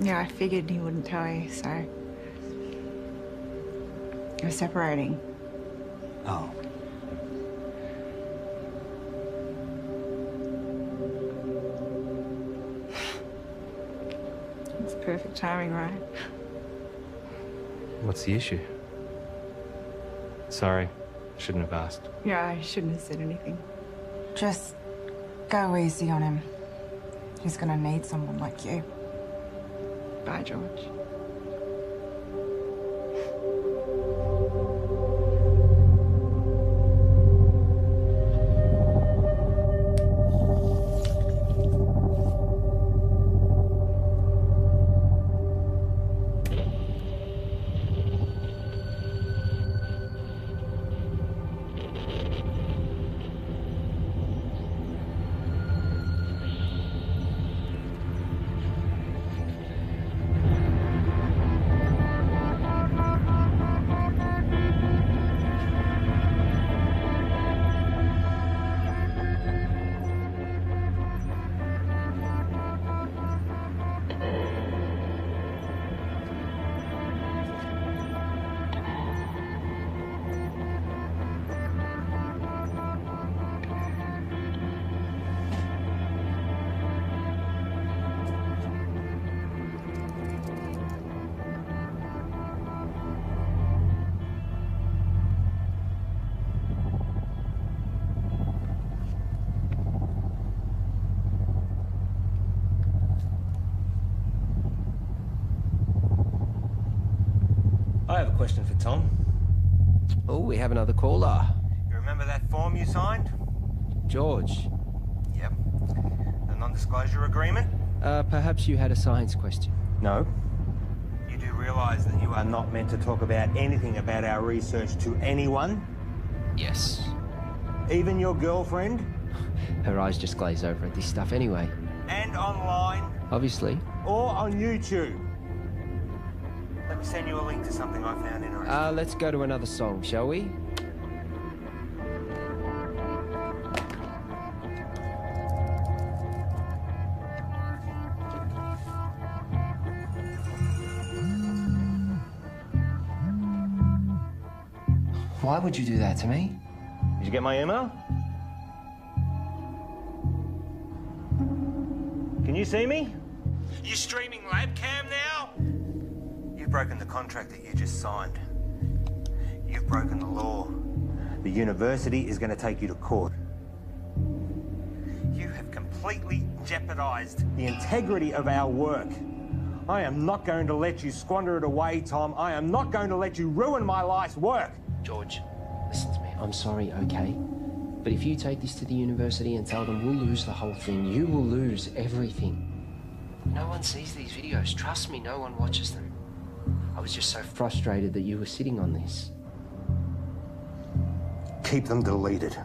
[SPEAKER 21] Yeah, I figured he wouldn't tell you, so... We're separating.
[SPEAKER 5] Oh.
[SPEAKER 21] It's perfect timing, right?
[SPEAKER 5] What's the issue? Sorry, shouldn't have asked.
[SPEAKER 21] Yeah, I shouldn't have said anything. Just go easy on him. He's gonna need someone like you. Bye, George.
[SPEAKER 5] I have a question for Tom.
[SPEAKER 6] Oh, we have another caller.
[SPEAKER 5] You remember that form you signed?
[SPEAKER 6] George.
[SPEAKER 5] Yep. The non-disclosure agreement?
[SPEAKER 6] Perhaps you had a science question.
[SPEAKER 5] No. You do realise that you are not meant to talk about anything about our research to anyone?
[SPEAKER 6] Yes.
[SPEAKER 5] Even your girlfriend?
[SPEAKER 6] Her eyes just glaze over at this stuff anyway.
[SPEAKER 5] And online?
[SPEAKER 6] Obviously.
[SPEAKER 5] Or on YouTube? Let me send you a link to something I found interesting.
[SPEAKER 6] Let's go to another song, shall we? Why would you do that to me?
[SPEAKER 5] Did you get my email? Can you see me?
[SPEAKER 8] You streaming lab cam now?
[SPEAKER 5] You've broken the contract that you just signed. You've broken the law. The university is going to take you to court. You have completely jeopardized the integrity of our work. I am not going to let you squander it away, Tom. I am not going to let you ruin my life's work.
[SPEAKER 6] George, listen to me. I'm sorry, okay? But if you take this to the university and tell them we'll lose the whole thing, you will lose everything. No one sees these videos. Trust me, no one watches them. I was just so frustrated that you were sitting on this.
[SPEAKER 5] Keep them deleted.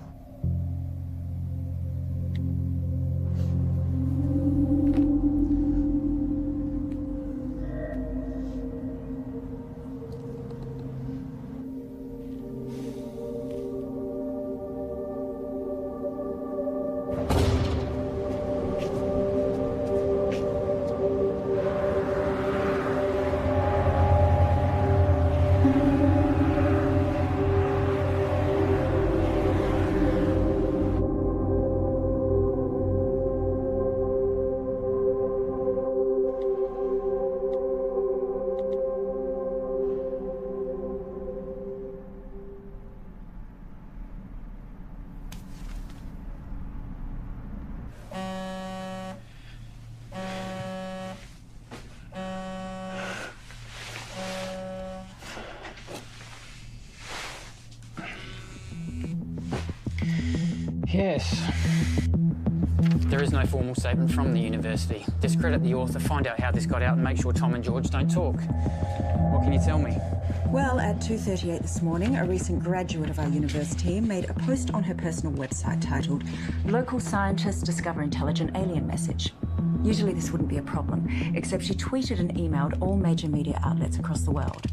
[SPEAKER 2] Yes. There is no formal statement from the university. Discredit the author, find out how this got out, and make sure Tom and George don't talk. What can you tell me?
[SPEAKER 21] Well, at 2:38 this morning, a recent graduate of our university made a post on her personal website titled "Local Scientists Discover Intelligent Alien Message." Usually this wouldn't be a problem, except she tweeted and emailed all major media outlets across the world.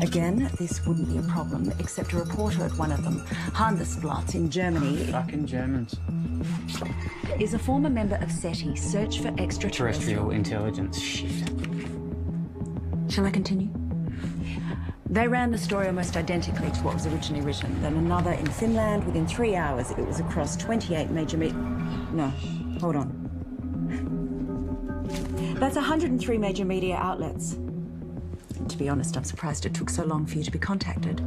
[SPEAKER 21] Again, this wouldn't be a problem, except a reporter at one of them, Handelsblatt in Germany...
[SPEAKER 2] Fucking Germans.
[SPEAKER 21] ...is a former member of SETI, Search for
[SPEAKER 2] Terrestrial Intelligence. Shit.
[SPEAKER 21] Shall I continue? They ran the story almost identically to what was originally written. Then another in Finland. Within 3 hours, it was across 28 major No, hold on. That's 103 major media outlets. And to be honest, I'm surprised it took so long for you to be contacted.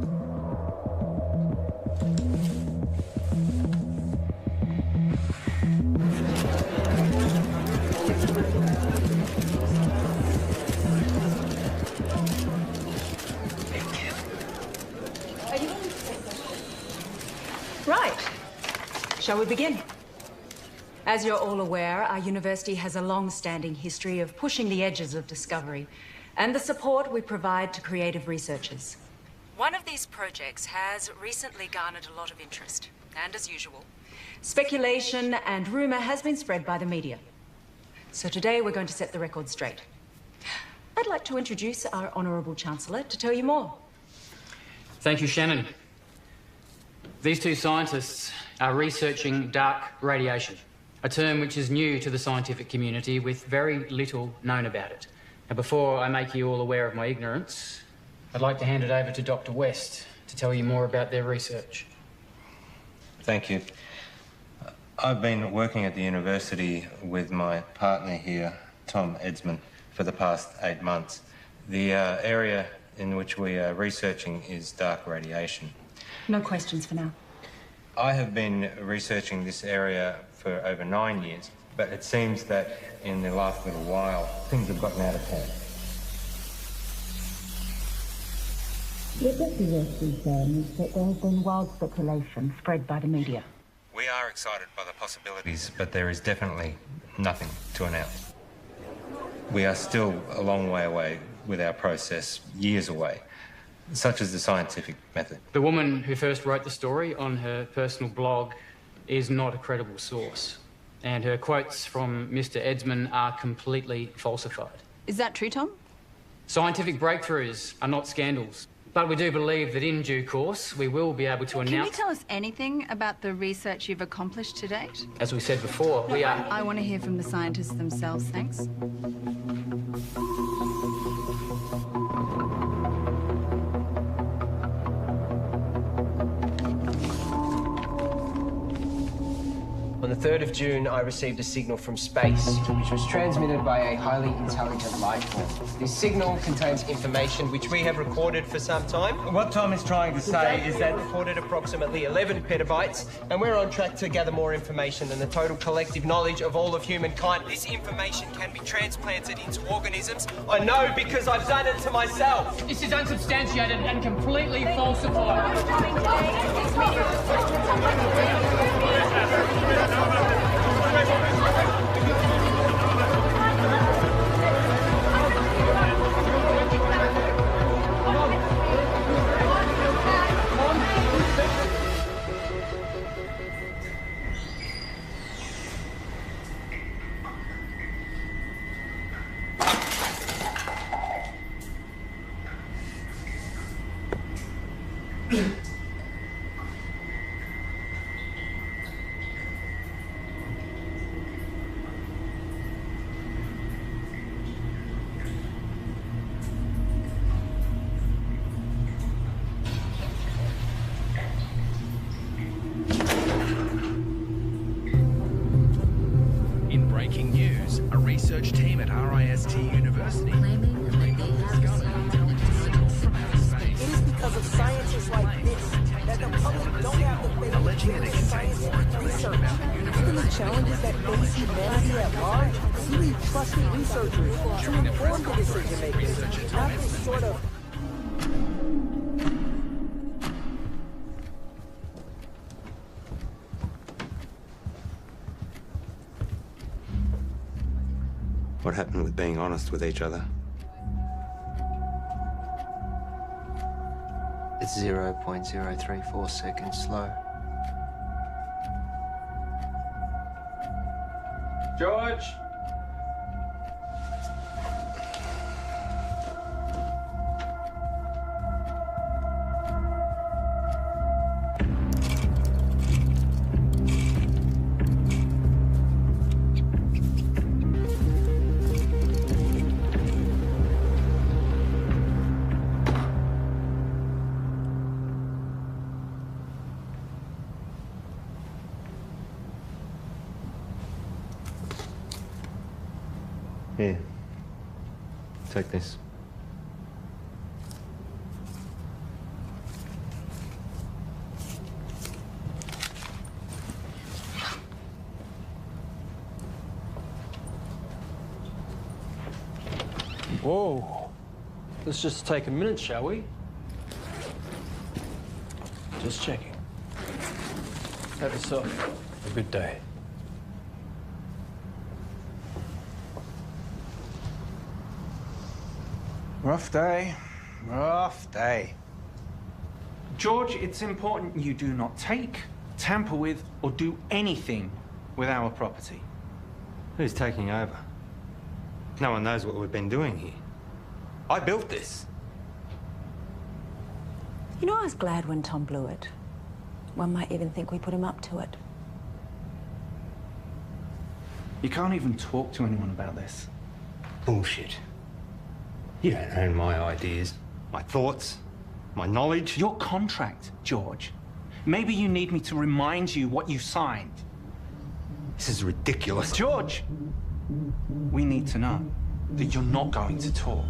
[SPEAKER 21] Right. Shall we begin? As you're all aware, our university has a long-standing history of pushing the edges of discovery and the support we provide to creative researchers. One of these projects has recently garnered a lot of interest. And as usual, speculation and rumour has been spread by the media. So today we're going to set the record straight. I'd like to introduce our Honourable Chancellor to tell you more.
[SPEAKER 2] Thank you, Shannon. These two scientists are researching dark radiation, a term which is new to the scientific community with very little known about it. Now, before I make you all aware of my ignorance, I'd like to hand it over to Dr. West to tell you more about their research.
[SPEAKER 5] Thank you. I've been working at the university with my partner here, Tom Edsman, for the past 8 months. The area in which we are researching is dark radiation.
[SPEAKER 21] No questions for now.
[SPEAKER 5] I have been researching this area for over 9 years, but it seems that in the last little while, things have gotten out of hand.
[SPEAKER 21] What Dr. West is saying is that there has been wild speculation spread by the media.
[SPEAKER 5] We are excited by the possibilities, but there is definitely nothing to announce. We are still a long way away with our process, years away, such as the scientific method.
[SPEAKER 2] The woman who first wrote the story on her personal blog is not a credible source, and her quotes from Mr. Edsman are completely falsified.
[SPEAKER 3] Is that true, Tom?
[SPEAKER 2] Scientific breakthroughs are not scandals, but we do believe that in due course we will be able to announce...
[SPEAKER 3] Can you tell us anything about the research you've accomplished to date?
[SPEAKER 2] As we said before, we are...
[SPEAKER 3] I want to hear from the scientists themselves, thanks.
[SPEAKER 6] On the 3rd of June, I received a signal from space, which was transmitted by a highly intelligent life form. This signal contains information which we have recorded for some time.
[SPEAKER 5] What Tom is trying to say is that...
[SPEAKER 6] recorded approximately 11 petabytes, and we're on track to gather more information than the total collective knowledge of all of humankind. This information can be transplanted into organisms. I know because I've done it to myself.
[SPEAKER 2] This is unsubstantiated and completely falsified.
[SPEAKER 23] Breaking news, a research team at RIST University claiming that they have from outer space.
[SPEAKER 24] It is because of sciences like this that the public don't have the faith
[SPEAKER 23] alleging that it contains more information about the universe.
[SPEAKER 24] The challenges that face humanity at large, you need trusted researchers to inform the decision makers, not this sort of...
[SPEAKER 5] What happened with being honest with each other?
[SPEAKER 10] It's 0.034 seconds slow.
[SPEAKER 6] George!
[SPEAKER 5] Here. Take this.
[SPEAKER 14] Whoa. Let's just take a minute, shall we? Just checking. Have yourself a good day.
[SPEAKER 7] Rough day. Rough day. George, it's important you do not take, tamper with, or do anything with our property.
[SPEAKER 5] Who's taking over? No one knows what we've been doing here. I built this.
[SPEAKER 21] You know, I was glad when Tom blew it. One might even think we put him up to it.
[SPEAKER 7] You can't even talk to anyone about this.
[SPEAKER 5] Bullshit. You don't own my ideas, my thoughts, my knowledge.
[SPEAKER 7] Your contract, George. Maybe you need me to remind you what you signed.
[SPEAKER 5] This is ridiculous.
[SPEAKER 7] George! We need to know that you're not going to talk.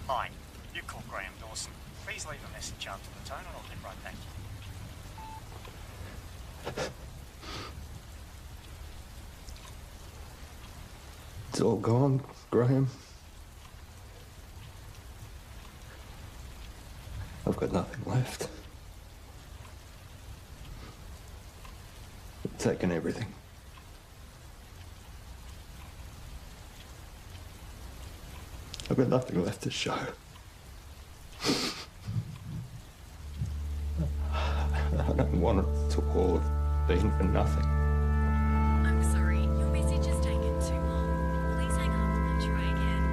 [SPEAKER 15] Hi, you call Graham Dawson. Please leave a message after the tone and I'll get right back to you.
[SPEAKER 5] It's all gone, Graham. I've got nothing left. They've taken everything. I've got nothing left to show. I don't want it to all have been for nothing.
[SPEAKER 20] I'm sorry, your message has taken too long. Please hang up and try again.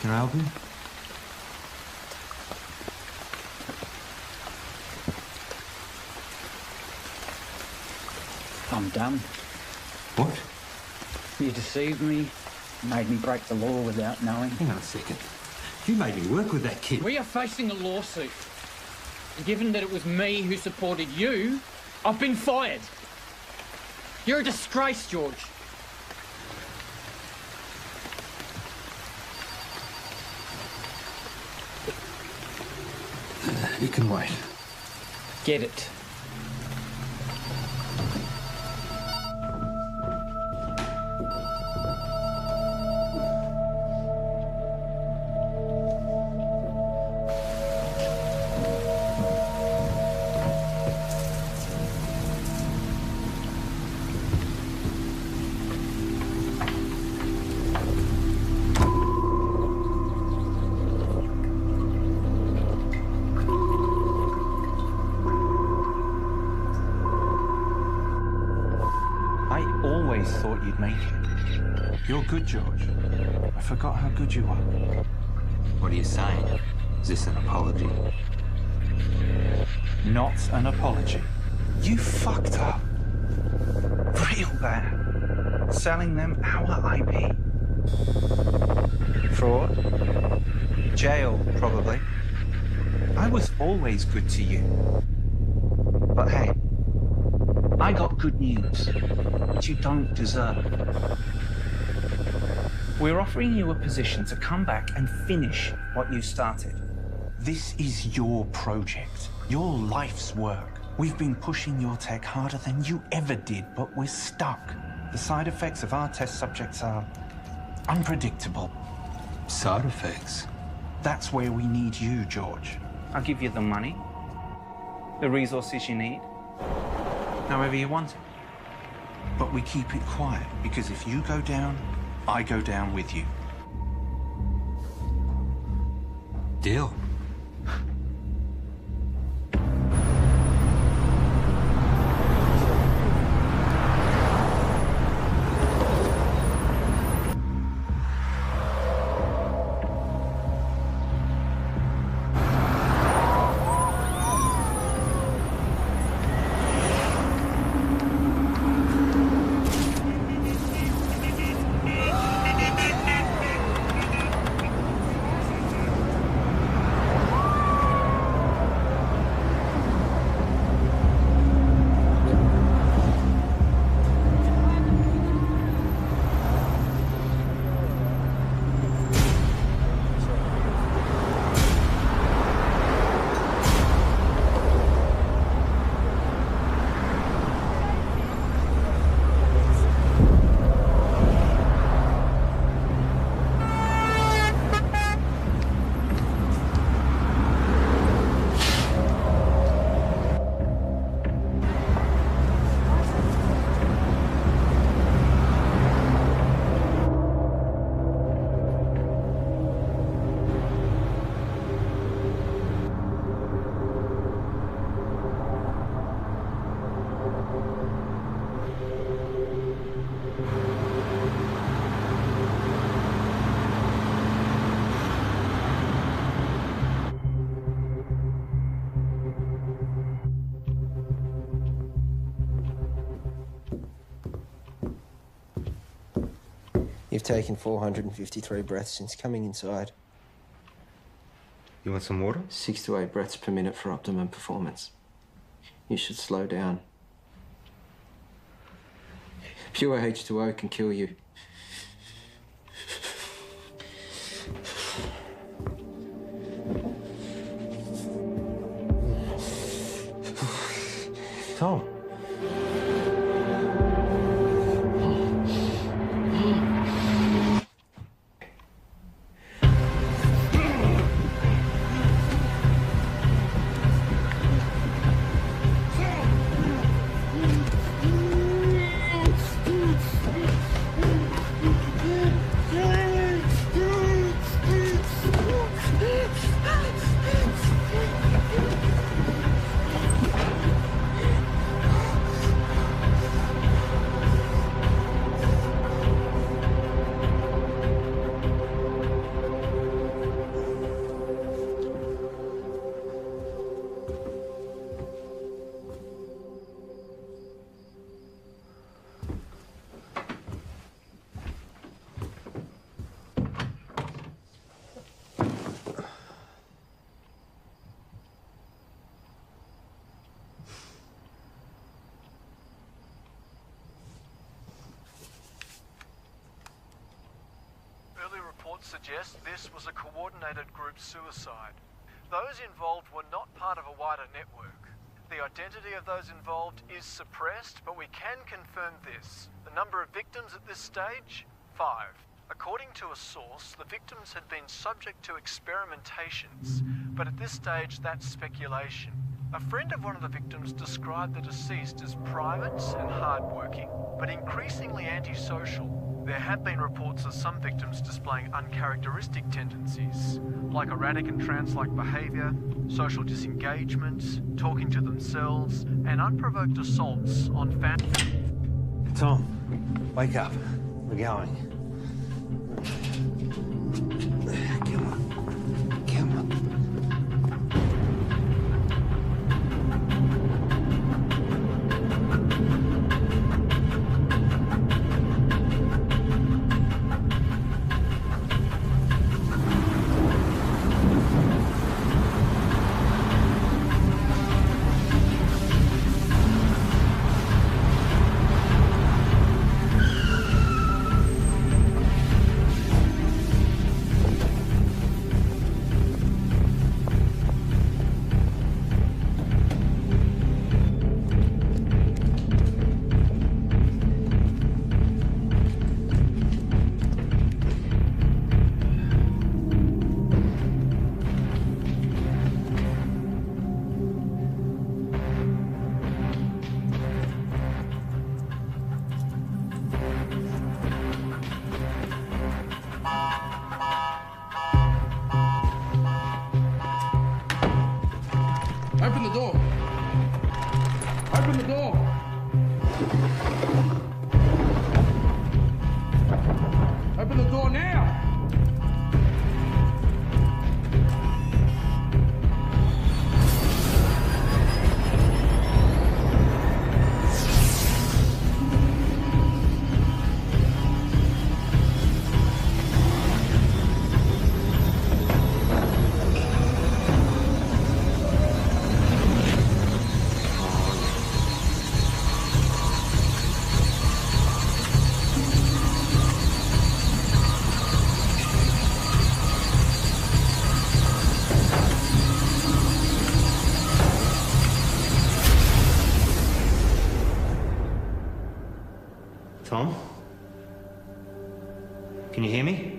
[SPEAKER 5] Can I help you?
[SPEAKER 2] I'm done.
[SPEAKER 5] What?
[SPEAKER 2] You deceived me, made me break the law without knowing.
[SPEAKER 18] Hang on a second. You made me work with that kid.
[SPEAKER 2] We are facing a lawsuit. And given that it was me who supported you, I've been fired. You're a disgrace, George.
[SPEAKER 18] You can wait.
[SPEAKER 2] Get it.
[SPEAKER 7] thought you'd make it. You're good, George. I forgot how good you are.
[SPEAKER 10] What are you saying? Is this an apology?
[SPEAKER 7] Not an apology. You fucked up. Real bad. Selling them our IP. Fraud. Jail, probably. I was always good to you. But hey, I got good news that you don't deserve. We're offering you a position to come back and finish what you started. This is your project, your life's work. We've been pushing your tech harder than you ever did, but we're stuck. The side effects of our test subjects are unpredictable.
[SPEAKER 10] Side effects?
[SPEAKER 7] That's where we need you, George. I'll give you the money, the resources you need, however you want it. But we keep it quiet, because if you go down, I go down with you.
[SPEAKER 10] Deal.
[SPEAKER 1] You've taken 453 breaths since coming inside.
[SPEAKER 5] You want some water?
[SPEAKER 10] 6 to 8 breaths per minute for optimum performance. You should slow down. Pure H2O can kill you.
[SPEAKER 5] Tom.
[SPEAKER 4] Suggest this was a coordinated group suicide. Those involved were not part of a wider network. The identity of those involved is suppressed, but we can confirm this. The number of victims at this stage? 5. According to a source, the victims had been subject to experimentations, but at this stage that's speculation. A friend of one of the victims described the deceased as private and hardworking, but increasingly antisocial. There have been reports of some victims displaying uncharacteristic tendencies, like erratic and trance-like behaviour, social disengagement, talking to themselves, and unprovoked assaults on family.
[SPEAKER 5] Tom. Wake up. We're going. Come on. Come on.
[SPEAKER 16] Open the door. Open the door. Open the door now.
[SPEAKER 5] Tom? Can you hear me?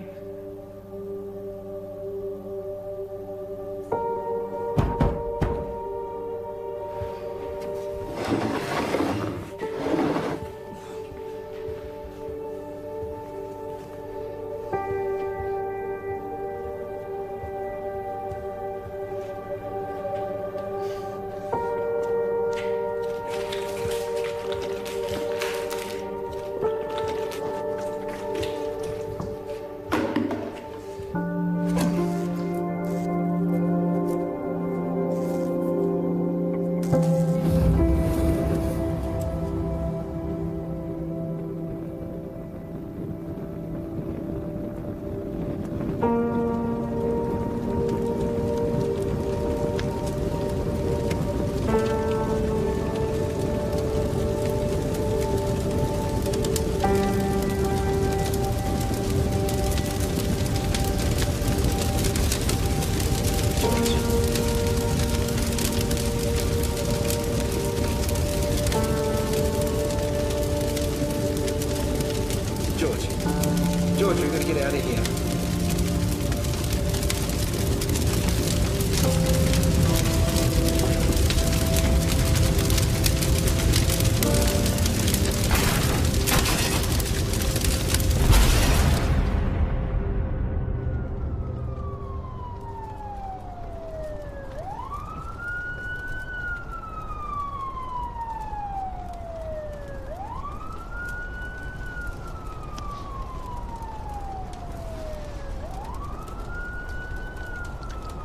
[SPEAKER 16] George, we've got to get out of here.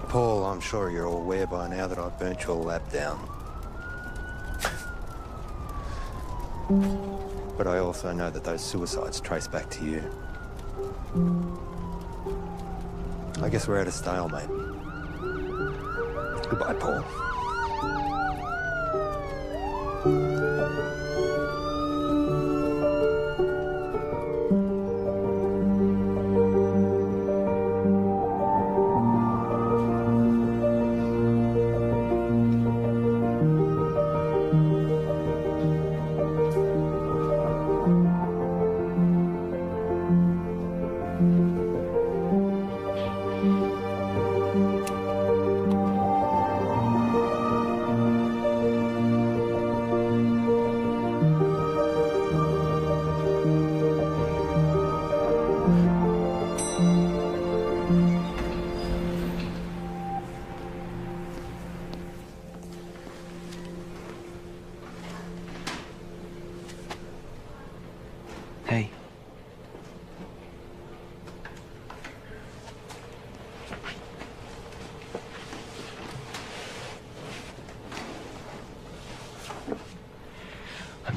[SPEAKER 5] Paul, I'm sure you're all aware by now that I've burnt your lab down. But I also know that those suicides trace back to you. I guess we're at a stalemate. Goodbye, Paul.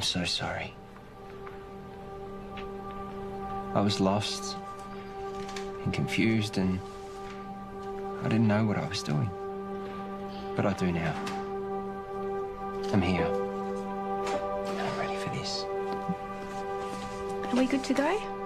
[SPEAKER 10] I'm so sorry. I was lost and confused, and I didn't know what I was doing. But I do now. I'm here. I'm ready for this.
[SPEAKER 22] Are we good to go?